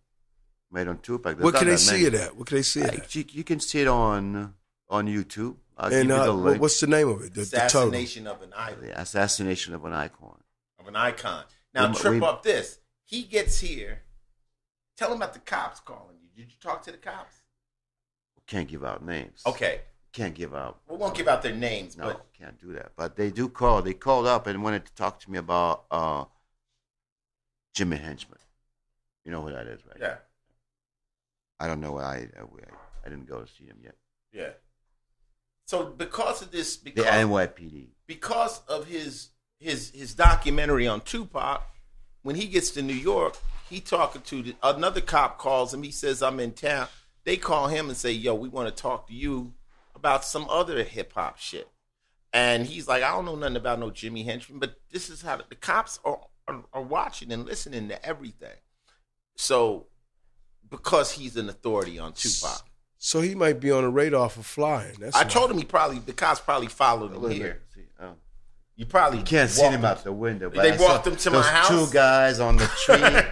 made on Tupac. Where can they see it at? Where can they see it at? You can see it on YouTube. And what's the name of it? Assassination of an Icon. The Assassination of an Icon. Of an icon. Now, trip up this. He gets here. Tell him about the cops calling you. Did you talk to the cops? Can't give out names. Okay. Can't give out. We won't give out their names. No, but can't do that. But they do call. They called up and wanted to talk to me about Jimmy Henchman. You know who that is, right? Yeah. I don't know. I didn't go to see him yet. Yeah. So because of this, the NYPD, because of his documentary on Tupac, when he gets to New York, he talking to another cop calls him. He says, "I'm in town." They call him and say, "Yo, we want to talk to you about some other hip hop shit." And he's like, "I don't know nothing about no Jimmy Henchman, but this is how the cops are watching and listening to everything." So, because he's an authority on Tupac. So he might be on the radar for flying. I told him the cops probably followed him here. You probably can't see them out the window. But they walked them to my house. Two guys on the tree.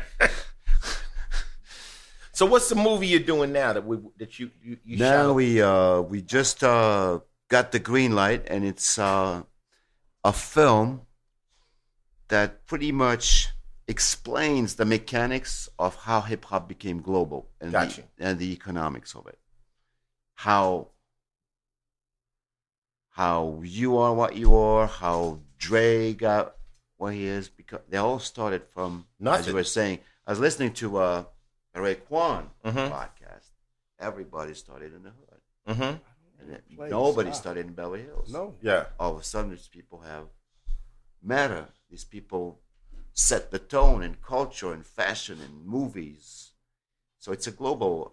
So what's the movie you're doing now that you Now shot? we just got the green light, and it's a film that pretty much explains the mechanics of how hip hop became global and the economics of it. How you are what you are, how Dre got what he is, because they all started from nothing. As you were saying, I was listening to a Raekwon podcast. Everybody started in the hood. And nobody started in Beverly Hills. No. Yeah. All of a sudden, these people have matter. These people set the tone in culture and fashion and movies. So it's a global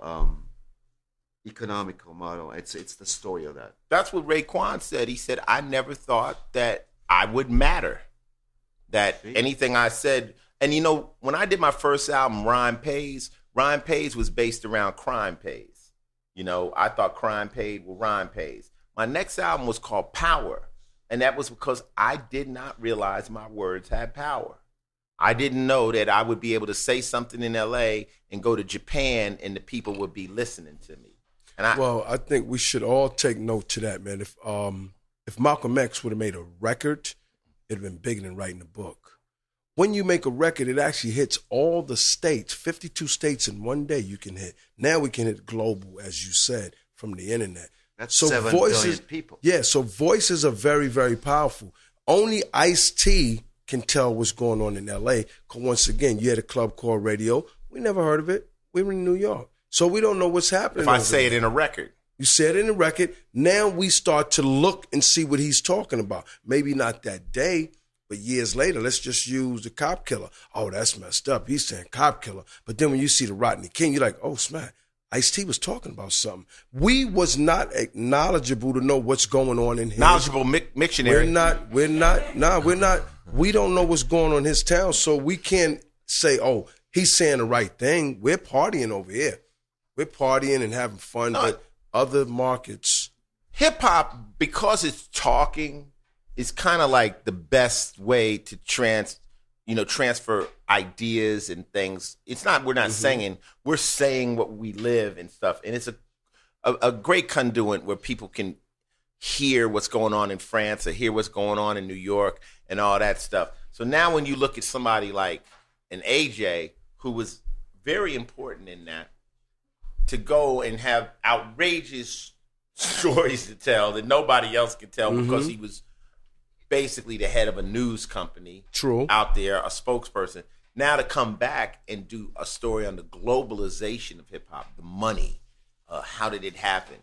economical model. It's the story of that. That's what Raekwon said. He said, I never thought that I would matter. That anything I said, and you know, when I did my first album, Rhyme Pays was based around crime pays. You know, I thought crime paid will rhyme pays. My next album was called Power, and that was because I did not realize my words had power. I didn't know that I would be able to say something in LA and go to Japan and the people would be listening to me. And I think we should all take note to that, man. If Malcolm X would have made a record, it'd have been bigger than writing a book. When you make a record, it actually hits all the states, 52 states in one day you can hit. Now we can hit global, as you said, from the internet. That's 7 billion people. Yeah, so voices are very, very powerful. Only Ice-T can tell what's going on in L.A. Because once again, you had a club called Radio. We never heard of it. We were in New York. So we don't know what's happening. If I say it in a record. You said it in a record. Now we start to look and see what he's talking about. Maybe not that day, but years later, let's just use the cop killer. Oh, that's messed up. He's saying cop killer. But then when you see the Rodney King, you're like, oh, smack. Ice-T was talking about something. We was not knowledgeable to know what's going on in his. Knowledgeable mictionary. We're not. We don't know what's going on in his town, so we can't say, oh, he's saying the right thing. We're partying over here. We're partying and having fun, but other markets. Hip-hop, because it's talking, is kind of like the best way to transfer ideas and things. It's not, we're not singing, we're saying what we live and stuff. And it's a great conduit where people can hear what's going on in France or hear what's going on in New York and all that stuff. So now when you look at somebody like an AJ, who was very important in that, to go and have outrageous stories to tell that nobody else could tell because he was basically the head of a news company. True. Out there, a spokesperson. Now to come back and do a story on the globalization of hip-hop, the money, how did it happen?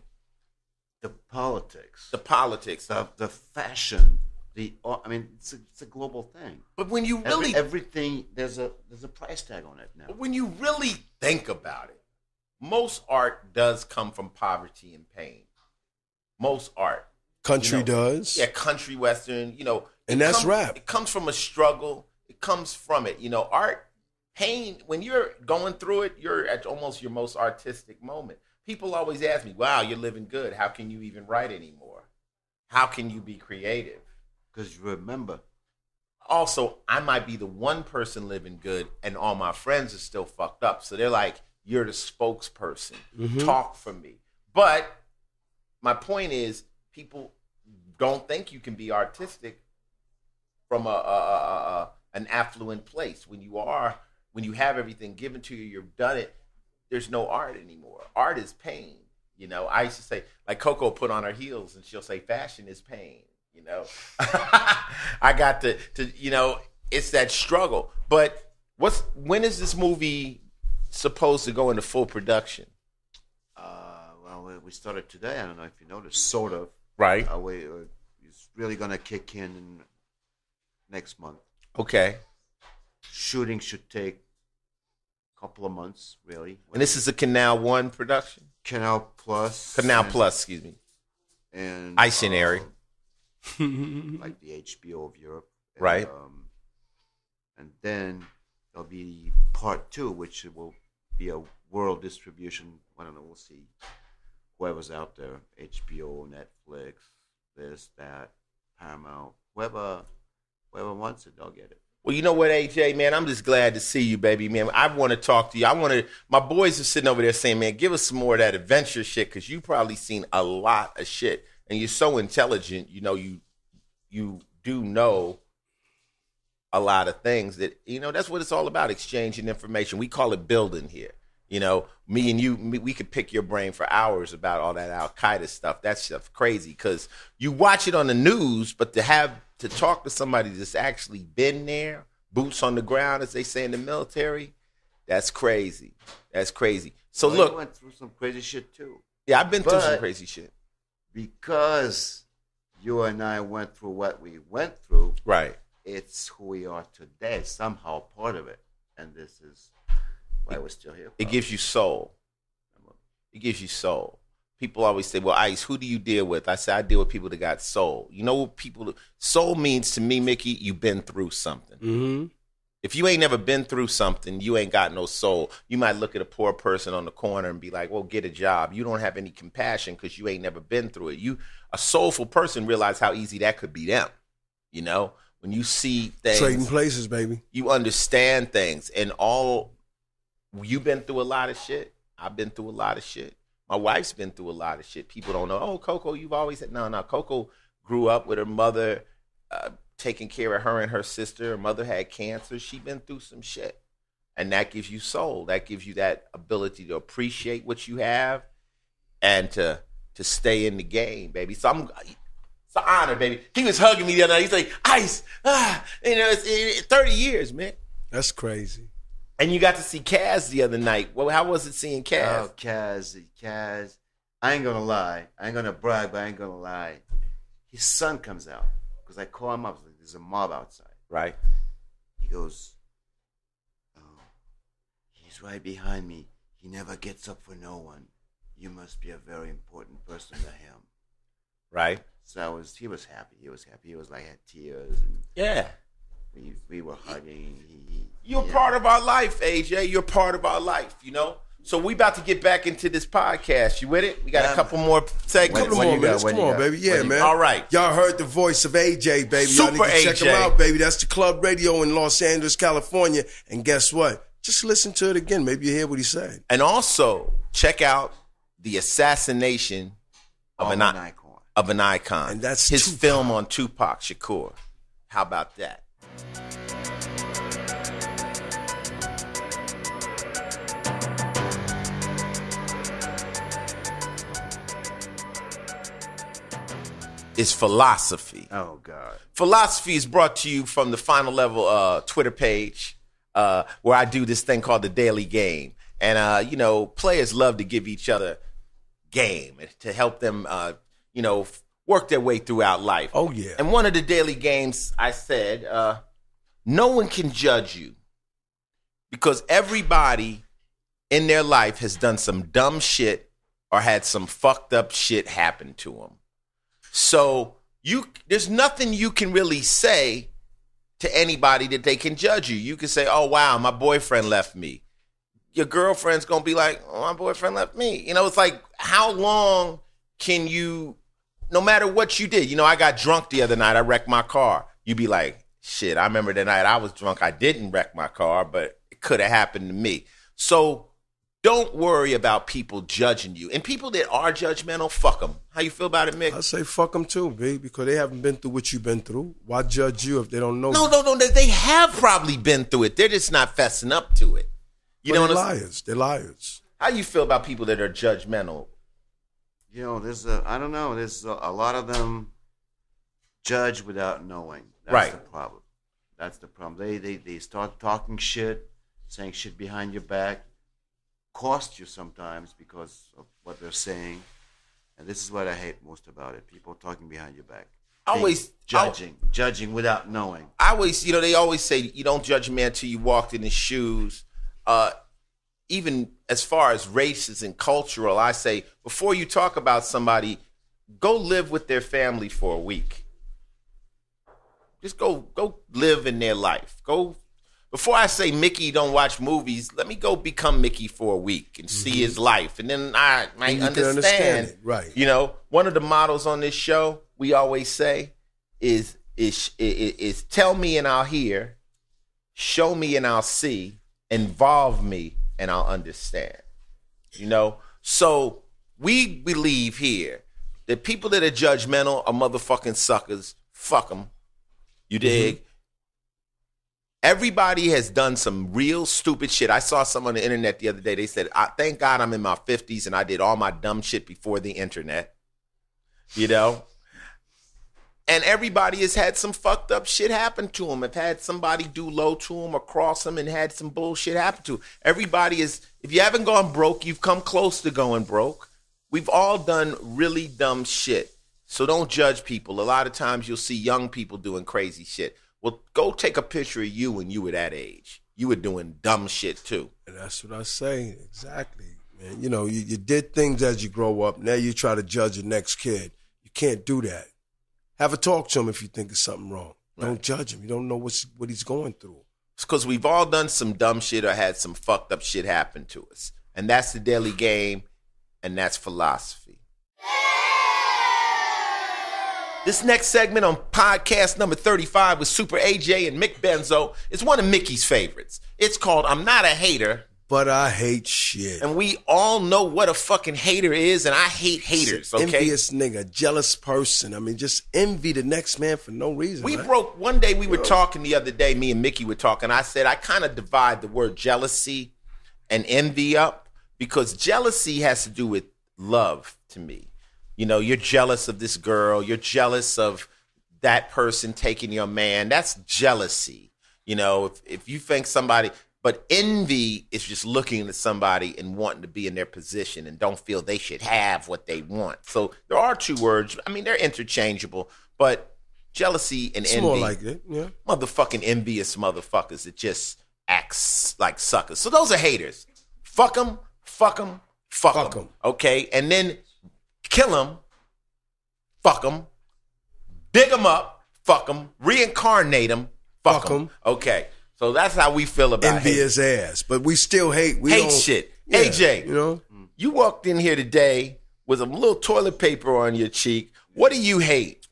The politics. The fashion. It's a global thing. But when you really... Everything, there's a price tag on it now. But when you really think about it, most art does come from poverty and pain. Most art. Country does. Yeah, country, Western, And that's rap. It comes from a struggle. It comes from it. Art, pain, when you're going through it, you're at almost your most artistic moment. People always ask me, wow, you're living good. How can you even write anymore? How can you be creative? Because you remember. Also, I might be the one person living good and all my friends are still fucked up. So they're like, you're the spokesperson. Talk for me. But my point is, people don't think you can be artistic from an affluent place. When you have everything given to you, you've done it, there's no art anymore. Art is pain. I used to say, like Coco put on her heels and she'll say, fashion is pain. I got to it's that struggle. But when is this movie supposed to go into full production? We started today. I don't know if you noticed, sort of. Right. It's really going to kick in next month. Okay. Shooting should take a couple of months, really. And this is a Canal 1 production? Canal Plus, excuse me. And Icenary. Like the HBO of Europe. Right. And then there'll be part 2, which will be a world distribution. I don't know, we'll see. Whoever's out there, HBO, Netflix, this, that, Paramount, whoever wants it, they'll get it. Well, you know what, AJ, man, I'm just glad to see you, baby, man. I want to talk to you. My boys are sitting over there saying, man, give us some more of that adventure shit, because you probably seen a lot of shit, and you're so intelligent. You know, you do know a lot of things that, you know, that's what it's all about, exchanging information. We call it building here. You know, me and you, we could pick your brain for hours about all that Al-Qaeda stuff. That stuff crazy, because you watch it on the news, but to talk to somebody that's actually been there, boots on the ground, as they say in the military, that's crazy. That's crazy. So look, you went through some crazy shit too. Yeah, I've been through some crazy shit. Because you and I went through what we went through, right? It's who we are today. Somehow part of it, and this is why we're still here. It gives you soul. It gives you soul. People always say, well, Ice, who do you deal with? I say, I deal with people that got soul. You know what soul means to me, Mickey? You've been through something. Mm-hmm. If you ain't never been through something, you ain't got no soul. You might look at a poor person on the corner and be like, well, get a job. You don't have any compassion because you ain't never been through it. A soulful person realize how easy that could be them. You know, when you see things. Trading places, baby. You understand things. And you've been through a lot of shit. I've been through a lot of shit. My wife's been through a lot of shit. People don't know, oh, Coco, you've always said, no, Coco grew up with her mother taking care of her and her sister. Her mother had cancer. She been through some shit. And that gives you soul. That gives you that ability to appreciate what you have and to stay in the game, baby. So it's an honor, baby. He was hugging me the other night. He's like, Ice, you know, it's 30 years, man. That's crazy. And you got to see Kaz the other night. Well, how was it seeing Kaz? Oh, Kaz. I ain't gonna lie. I ain't gonna brag, but I ain't gonna lie. His son comes out, because I call him up. There's a mob outside. Right. He goes, oh, he's right behind me. He never gets up for no one. You must be a very important person to him. Right. So he was happy. He was like, had tears. And yeah. We were hugging. You're part of our life, AJ. You're part of our life, you know? So we about to get back into this podcast. You with it? We got a couple more segments. Couple more minutes. Come on, baby. Yeah, man. All right. Y'all heard the voice of AJ, baby. Super Y'all need to check AJ. him out, baby. That's the Club Radio in Los Angeles, California. And guess what? Just listen to it again. Maybe you hear what he said. And also, check out the assassination of an icon. And that's his Tupac. film on Tupac Shakur. How about that? Is philosophy. Oh, God. Philosophy is brought to you from the Final Level Twitter page, where I do this thing called the Daily Game. And, you know, players love to give each other game to help them, you know, work their way throughout life. Oh, yeah. And one of the daily games, I said, no one can judge you, because everybody in their life has done some dumb shit or had some fucked up shit happen to them. So there's nothing you can really say to anybody that they can judge you. You can say, oh, wow, my boyfriend left me. Your girlfriend's going to be like, oh, my boyfriend left me. You know, it's like, how long can you, no matter what you did, you know, I got drunk the other night. I wrecked my car. You be like, shit, I remember the night I was drunk. I didn't wreck my car, but it could have happened to me. So don't worry about people judging you. And people that are judgmental, fuck them. How you feel about it, Mick? I say fuck them too, B, because they haven't been through what you've been through. Why judge you if they don't know? No. They have probably been through it. They're just not fessing up to it. You know what I'm saying? They're liars. How you feel about people that are judgmental? You know, there's I don't know. There's a lot of them judge without knowing. That's the problem. That's the problem. They start talking shit, saying shit behind your back. Cost you sometimes because of what they're saying, and this is what I hate most about it: people talking behind your back, judging without knowing. They always say you don't judge a man till you walked in his shoes. Even as far as races and cultural, I say before you talk about somebody, go live with their family for a week. Just go live in their life. Go. Before I say Mickey don't watch movies, let me go become Mickey for a week and see his life. And then I might understand it. Right. You know, one of the mottos on this show, we always say, is tell me and I'll hear, show me and I'll see, involve me and I'll understand. You know? So we believe here that people that are judgmental are motherfucking suckers. Fuck them. You dig? Everybody has done some real stupid shit. I saw some on the internet the other day. They said, thank God I'm in my 50s and I did all my dumb shit before the internet. You know? And everybody has had some fucked up shit happen to them. Have had somebody do low to them or cross them and had some bullshit happen to them. Everybody is, if you haven't gone broke, you've come close to going broke. We've all done really dumb shit. So don't judge people. A lot of times you'll see young people doing crazy shit. Well, go take a picture of you when you were that age. You were doing dumb shit too. And that's what I say. Exactly, man. You know, you did things as you grow up. Now you try to judge the next kid. You can't do that. Have a talk to him if you think there's something wrong. Right. Don't judge him. You don't know what he's going through. It's because we've all done some dumb shit or had some fucked up shit happen to us. And that's the daily game, and that's philosophy. This next segment on podcast number 35 with Super AJ and Mick Benzo is one of Mickey's favorites. It's called I'm Not a Hater, But I Hate Shit. And we all know what a fucking hater is, and I hate haters, okay? Envious nigga, jealous person. I mean, just envy the next man for no reason. One day we were talking the other day, me and Mickey were talking, I said I kind of divide the word jealousy and envy up because jealousy has to do with love to me. You know, you're jealous of this girl. You're jealous of that person taking your man. That's jealousy. You know, if you think somebody, but envy is just looking at somebody and wanting to be in their position and don't feel they should have what they want. So there are two words. I mean, they're interchangeable, but jealousy and envy. More like it, yeah. Motherfucking envious motherfuckers that just acts like suckers. So those are haters. Fuck them, fuck them, fuck them. Okay? And then kill them, fuck them, dig them up, fuck them, reincarnate them, fuck them. Okay, so that's how we feel about envy his ass, but we still hate. We hate don't, shit. Yeah, AJ, you know, you walked in here today with a little toilet paper on your cheek. What do you hate?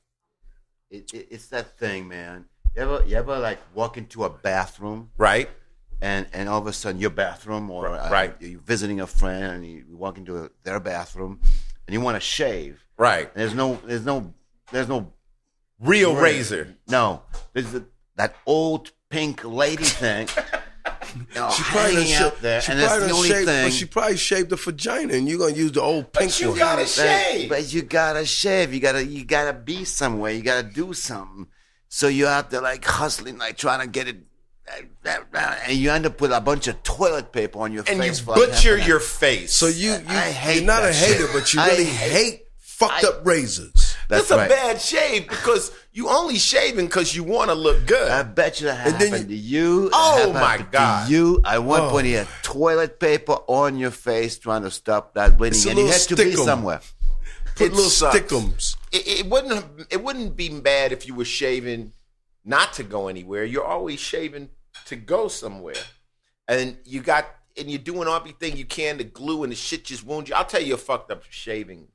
It's that thing, man. You ever like walk into a bathroom, right? And all of a sudden your bathroom, or right. You're visiting a friend and you walk into their bathroom. And you want to shave, right? There's no real razor. No, there's that old pink lady thing. She probably out there, and that's the only thing. But she probably shaved the vagina, and you're gonna use the old pink one. But you gotta shave. But you gotta shave. You gotta be somewhere. You gotta do something. So you're out there like hustling, like trying to get it. And you end up with a bunch of toilet paper on your face. And you butcher your face. So you're not a hater, but you really hate fucked up razors. That's right. A bad shave because you only shaving because you want to look good. I bet you that happened to you. Oh my God. I want one of your toilet paper on your face trying to stop that bleeding. And you had to be somewhere. Put little stickums. It wouldn't be bad if you were shaving not to go anywhere. You're always shaving to go somewhere. And you're doing everything you can to glue and the shit just wound you. I'll tell you a fucked up shaving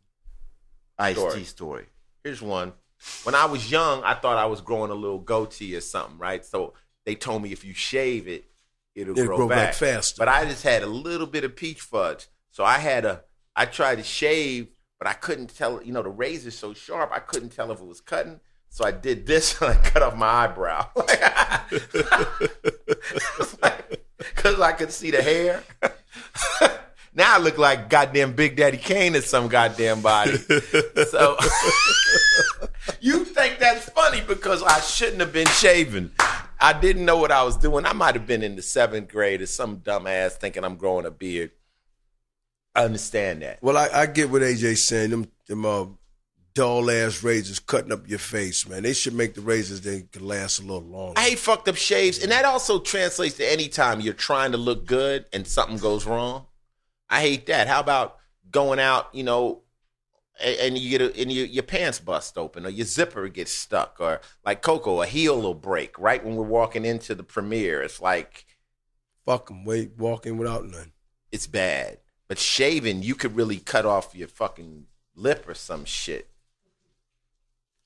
Ice-T story. Here's one. When I was young, I thought I was growing a little goatee or something, right? So they told me if you shave it, it'll grow back faster. But I just had a little bit of peach fudge. So I tried to shave, but I couldn't tell, the razor's so sharp, I couldn't tell if it was cutting. So I did this and I cut off my eyebrow. Because I could see the hair. Now I look like goddamn Big Daddy Kane in some goddamn body. So you think that's funny because I shouldn't have been shaving. I didn't know what I was doing. I might have been in the 7th grade or some dumbass thinking I'm growing a beard. I understand that. Well, I get what AJ's saying. Them dull-ass razors cutting up your face, man. They should make the razors that can last a little longer. I hate fucked up shaves, and that also translates to any time you're trying to look good and something goes wrong. I hate that. How about going out, and you get your pants bust open or your zipper gets stuck or like Coco, a heel will break right when we're walking into the premiere. It's like, fuck them, walking without none. It's bad. But shaving, you could really cut off your fucking lip or some shit.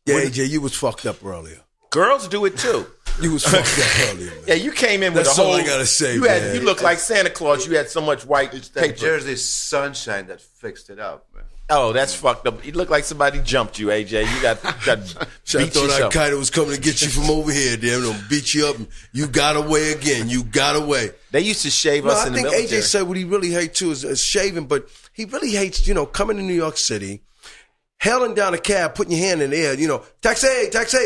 Yeah, AJ, you was fucked up earlier. Girls do it too. You was fucked up earlier, man. Yeah, you came in with That's a whole. all I gotta say, you man. You looked like Santa Claus. You had so much white It's that paper. Jersey sunshine that fixed it up, man. Oh, that's fucked up. You look like somebody jumped you, AJ. You got So I beat thought yourself. that kite was coming to get you from over here, damn. Them beat you up. And you got away again. You got away. They used to shave No, us I in the think military. AJ said what he really hates too is shaving, but he really hates, coming to New York City, hailing down a cab, putting your hand in the air, taxi,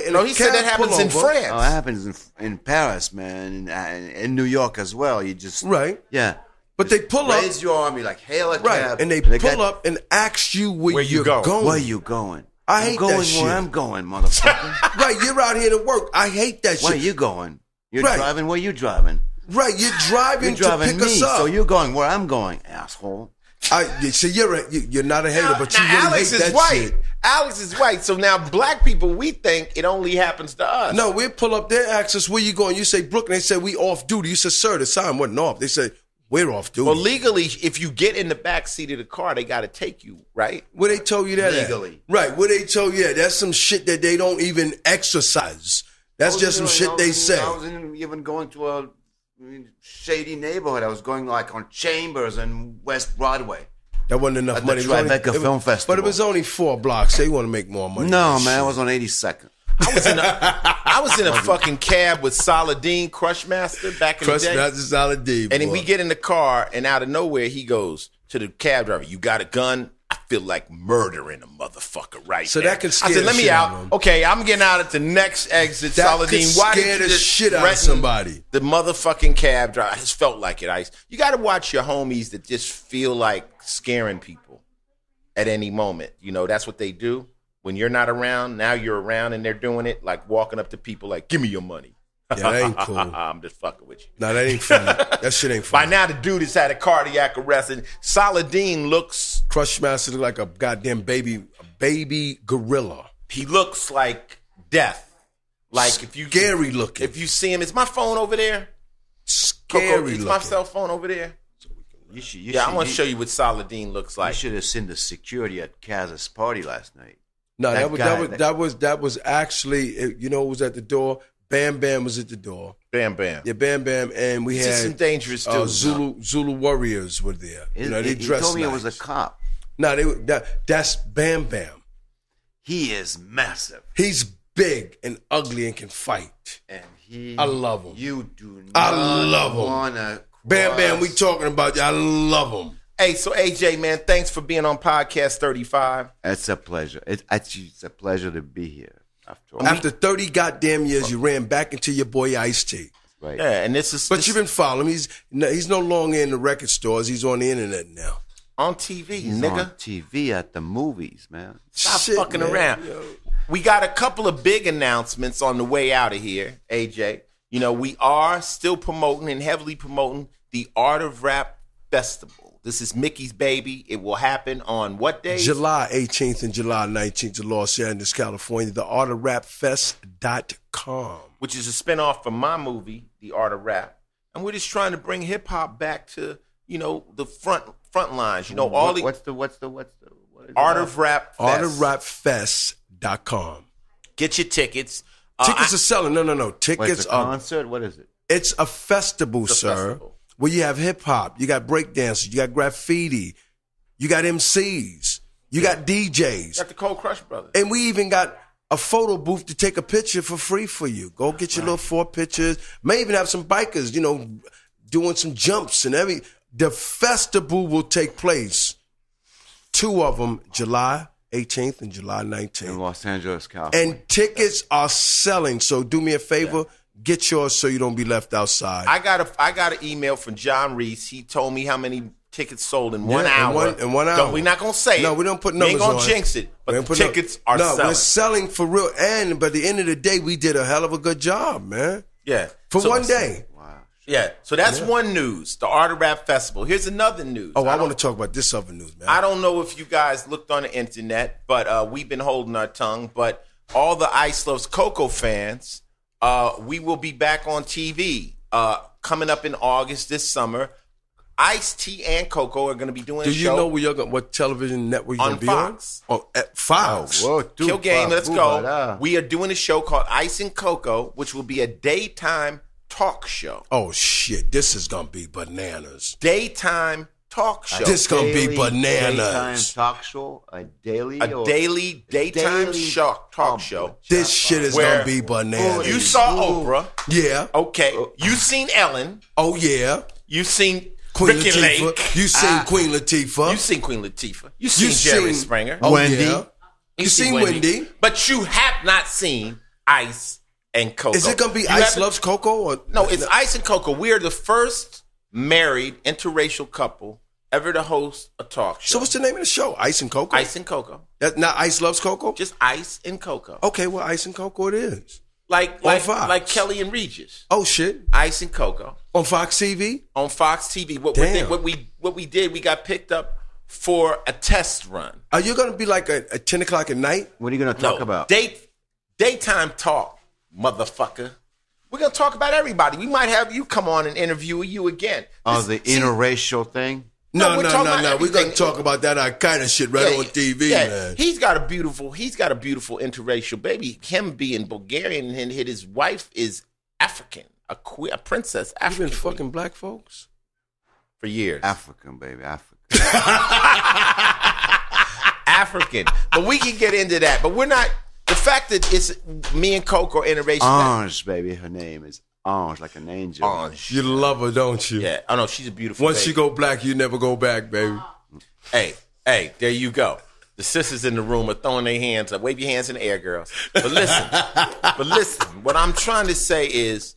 and No, the he said that cab pull happens in over. France. Oh, it happens in Paris, man, in New York as well. You just Right. yeah. But they pull up. Raise your arm, you like hail a Right, cab, and they got- pull up and ask you where you you're go. going. Where you going? I I'm hate going that shit. where I'm going, motherfucker. Right, you're out here to work. I hate that Where shit. you going? You're Right. driving where you driving. Right, you're driving, You're driving to pick me, us up. so you're going where I'm going, asshole. So you're not a hater, but you now, really Alex hate is that white. shit. Alex is white. So now black people, we think it only happens to us. No, we pull up, they ask us, where you going? You say, Brooklyn. They say, we off duty. You said, sir, the sign wasn't off. They say, we're off duty. Well, legally, if you get in the back seat of the car, they got to take you, right? Where they told you that at? Legally. Right, where they told you that. That's some shit that they don't even exercise. That's just some shit they say. I wasn't even going to a shady neighborhood. I was going like on Chambers and West Broadway. That wasn't enough At the money. It was only- Tribeca it Film was- Festival. But it was only 4 blocks. They want to make more money. No, than man, I shit. was on 82nd. I was in a fucking cab with Saladin Crushmaster back in Trust the me, day. that's a solid D. And then boy. we get in the car, and out of nowhere, he goes to the cab driver, "You got a gun? I feel like murdering a motherfucker right So now." that can scare I said, the "Let me shit out." out of him. Okay, I'm getting out at the next exit. That Saladin, could why scare did you the just shit out of threaten somebody. The motherfucking cab driver. I just felt like it, Ice. You got to watch your homies that just feel like scaring people at any moment. That's what they do. When you're not around, now you're around and they're doing it, like walking up to people like, "Give me your money." Yeah, that ain't cool. I'm just fucking with you. No, that ain't funny. That shit ain't By funny. now, the dude has had a cardiac arrest, and Saladin looks Crushmaster look like a goddamn baby gorilla. he looks like death. Like if you Scary looking. If you see him, is my phone over there? Scary Coco, looking. is my cell phone over there? I want to show you what Saladin looks You like. should have seen the security at Kaz's party last night. No, That that was actually, it was at the door. Bam Bam was at the door. Bam, bam. Yeah, Bam Bam, and we It's had just some dangerous dudes. Zulu warriors were there. They He dressed told me nice. it was a cop. No, that's Bam Bam. He is massive. He's big and ugly and can fight. And he I love him. You do I not love him. wanna Bam Bam, cross- we talking about you. I love him. Hey, so AJ, man, thanks for being on Podcast 35. It's a pleasure. It's a pleasure to be here. After all. After 30 goddamn years, you ran back into your boy Ice-T. Right. Yeah, and this is But you've been following him. He's no longer in the record stores. He's on the internet now. on TV, He's nigga. on TV at the movies, man. Stop Shit, fucking man. around. Yo. We got a couple of big announcements on the way out of here, AJ. We are still promoting and heavily promoting the Art of Rap Festival. This is Mickey's baby. It will happen on what day? July 18th and July 19th in Los Angeles, California. theartofrapfest.com. Which is a spinoff from my movie, The Art of Rap. And we're just trying to bring hip hop back to, the front lines. All the What's the what is Art it of Rap Fest. Artofrapfest.com. Get your tickets. Tickets are selling. No. What, Tickets it's a are. concert? What is it? It's a festival, It's a sir. festival. Where you have hip hop, you got breakdancers, you got graffiti, you got MCs, you got DJs. Got the Cold Crush Brothers. And we even got a photo booth to take a picture for free for you. Go get your little 4 pictures. May even have some bikers, doing some jumps and every. The festival will take place. 2 of them, July 18th and July 19th. In Los Angeles, California. And tickets are selling. So do me a favor, get yours so you don't be left outside. I got an email from John Reese. He told me how many tickets sold in 1 Yeah, hour. in 1 hour. We're not gonna say it. No, we don't put We numbers ain't gonna on. jinx it. But We the ain't put tickets are no, selling. we're selling for real. And by the end of the day, we did a hell of a good job, man. Yeah. For So- one day. Wow. Yeah. So that's one news. The Art of Rap Festival. Here's another news. Oh, I want to talk about this other news, man. I don't know if you guys looked on the internet, but we've been holding our tongue. But all the Ice Loves Coco fans, we will be back on TV coming up in August this summer. Ice-T and Coco are going to be doing a show. Do you know where what television network you're going to be Fox. on? Oh, at Fox. Kill Game, let's go. We are doing a show called Ice and Coco, which will be a daytime talk show. Oh, shit. This is going to be bananas. Daytime talk show. This is going to be bananas. Daytime talk show? A daily daytime talk show. This shit is going to be bananas. You saw Oprah. Yeah. Okay. You seen Ellen. Oh, yeah. You seen Queen Ricky Latifah. Lake. You seen Queen Latifah. You seen Queen Latifah. You seen Jerry Springer. Oh, Wendy. Yeah. You seen Wendy. But you have not seen Ice and Coco. Is it going to be Ice Loves Coco? Or? No, it's Ice and Coco. We are the first married interracial couple ever to host a talk show. So what's the name of the show? Ice and Coco? Ice and Coco. That, not Ice Loves Coco? Just Ice and Coco. Okay, well, Ice and Coco it is. Like Kelly and Regis. Oh, shit. Ice and Coco. On Fox TV? On Fox TV. What we did, we got picked up for a test run. Are you going to be like at 10 o'clock at night? What are you going to talk about? Daytime talk, motherfucker. We're going to talk about everybody. We might have you come on and interview you again. Oh, the interracial thing? No. We're going to talk about that kind of shit right on TV, man. He's got a beautiful interracial baby. Him being Bulgarian and his wife is African, a princess African. You been fucking black folks? For years. African, baby, African. African. But we can get into that. But we're not, the fact that it's me and Coco are interracial. Ange, baby, her name is Ange, like an angel. Ange. You love her, don't you? Yeah. Oh, no, she's a beautiful Once baby. she go black, you never go back, baby. Hey, there you go. The sisters in the room are throwing their hands up. Wave your hands in the air, girls. But listen, what I'm trying to say is,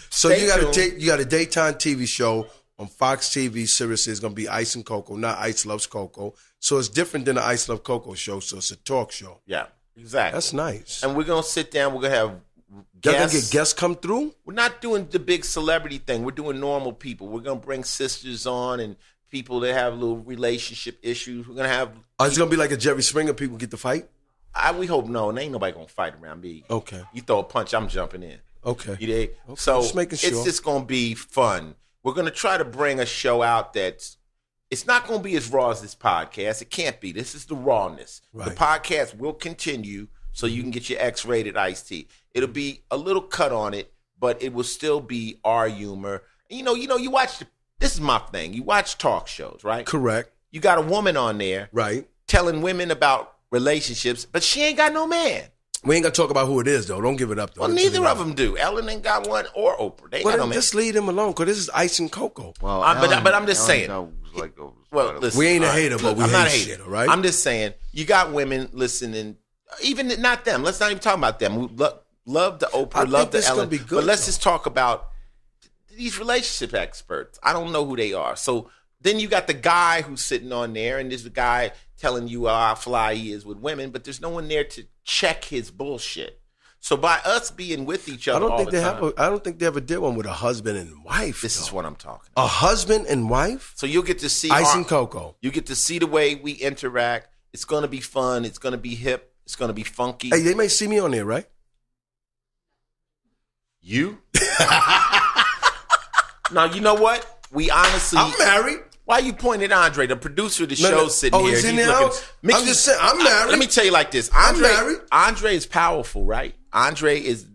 so you got a daytime TV show on Fox TV. Seriously, it's going to be Ice and Coco, not Ice Loves Coco. So it's different than the Ice Love Coco show. So it's a talk show. Yeah, exactly. That's nice. And we're going to sit down. We're going to have Y'all guests. gonna get guests come through? We're not doing the big celebrity thing. We're doing normal people. We're going to bring sisters on and people that have little relationship issues. We're going to have... It's going to be like a Jerry Springer, people get to fight? We hope no. And ain't nobody going to fight around me. Okay. You throw a punch, I'm jumping in. Okay. You dig? Okay. So Just making sure. It's just going to be fun. We're going to try to bring a show out that's... It's not going to be as raw as this podcast. It can't be. This is the rawness. Right. The podcast will continue so you can get your X-rated iced tea. It'll be a little cut on it, but it will still be our humor. And you watch... This is my thing. You watch talk shows, right? Correct. You got a woman on there Right. telling women about relationships, but she ain't got no man. We ain't going to talk about who it is, though. Don't give it up, though. Well, neither of them do. Ellen ain't got one, or Oprah. They ain't got no man. Just leave them alone, because this is Ice and Coco. Well, but I'm just saying. Well, listen, We ain't a all right, hater, but we I'm not a hate hater. shit, all right? I'm just saying, you got women listening, even not them. Let's not even talk about them. We love the Oprah, love the Ellen. Be good, but let's though. just talk about these relationship experts. I don't know who they are. So then you got the guy who's sitting on there, and there's the guy telling you how fly he is with women, but there's no one there to check his bullshit. So by us being with each other all the time, I don't think they ever did one with a husband and wife. this is what I'm talking A about. husband and wife? So you'll get to see Ice and Coco. You get to see the way we interact. It's going to be fun. It's going to be hip. It's going to be funky. Hey, they may see me on there, right? You? Now, you know what? We honestly... I'm married. Why you pointing at Andre, the producer of the show, sitting here? He's in He's the looking- house? I'm just saying, I'm married. Let me tell you like this. I'm married. Andre is powerful, right? Andre is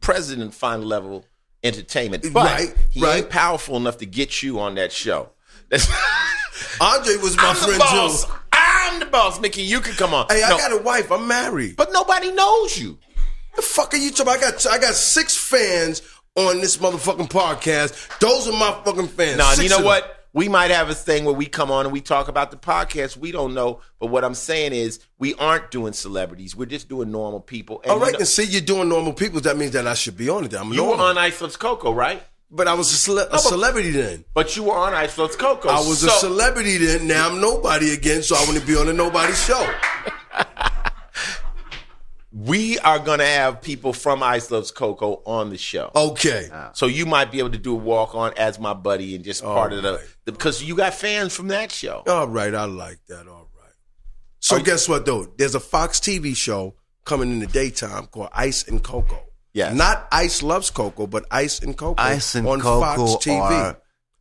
president of Final Level Entertainment. But Right, he right. ain't powerful enough to get you on that show. Andre was my I'm the friend, boss. too. I'm the boss. Mickey, you can come on. Hey, I No, got a wife. I'm married. but nobody knows you. The fuck are you talking about? I got 6 fans on this motherfucking podcast. Those are my fucking fans. Now, 6 you know of them. what? We might have a thing where we come on and we talk about the podcast. We don't know. But what I'm saying is we aren't doing celebrities. We're just doing normal people. And All right, you know- and see, you're doing normal people. That means that I should be on it. I'm you were normal. on Ice Loves Coco, right? But I was a celebrity then. But you were on Ice Loves Coco. I was a celebrity then. Now I'm nobody again, so I want to be on a nobody show. We are going to have people from Ice Loves Coco on the show. Okay. So you might be able to do a walk on as my buddy and just part of the because you got fans from that show. All right, I like that. All right. So guess what, though? There's a Fox TV show coming in the daytime called Ice and Coco. Yes. Not Ice Loves Coco, but Ice and Coco Ice and on Coco Fox TV. are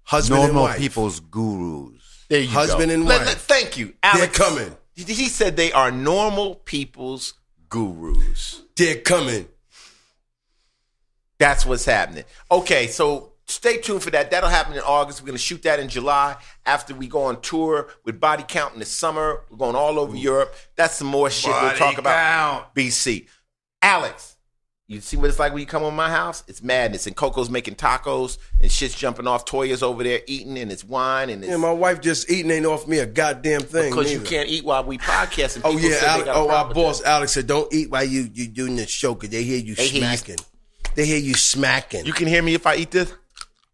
Husband and Normal wife. people's gurus. There you Husband go. and wife. Thank you, Alex. They're coming. He said they are normal people's gurus. They're coming. That's what's happening. Okay, so stay tuned for that. That'll happen in August. We're going to shoot that in July after we go on tour with Body Count in the summer. We're going all over Europe. That's some more shit we'll talk about. BC. Alex, you see what it's like when you come on my house? It's madness. And Coco's making tacos and shit's jumping off. Toya's over there eating and it's wine. And it's Yeah, my wife just eating ain't off me a goddamn thing. because neither. you can't eat while we podcast. And Oh, people yeah. say they got a Our problem with boss, that. Alex, said, don't eat while you doing this show because they hear you smacking. They hear you smacking. You can hear me if I eat this?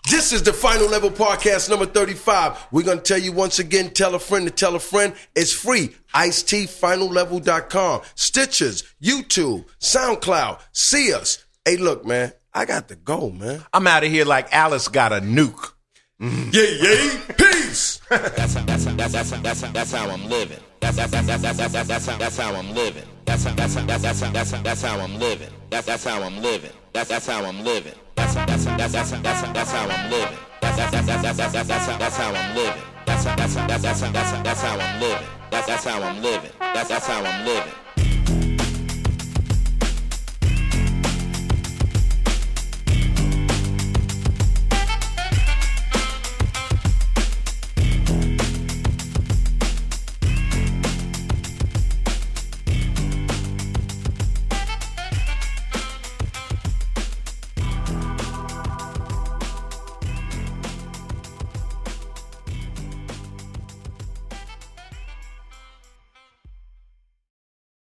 This is the Final Level Podcast number 35. We're going to tell you once again, tell a friend to tell a friend. It's free. IceTFinalLevel.com. Stitchers, YouTube, SoundCloud. See us. Hey, look, man. I got to go, man. I'm out of here like Alice got a nuke. Yay. Peace. That's how I'm living. That's how I'm living. That's how I'm living. That's how I'm living. That's how I'm living. That's how I'm living. That's how I'm living. That's how I'm living. That's how I'm living. That's how I'm living. That's how I'm living. That's how I'm living.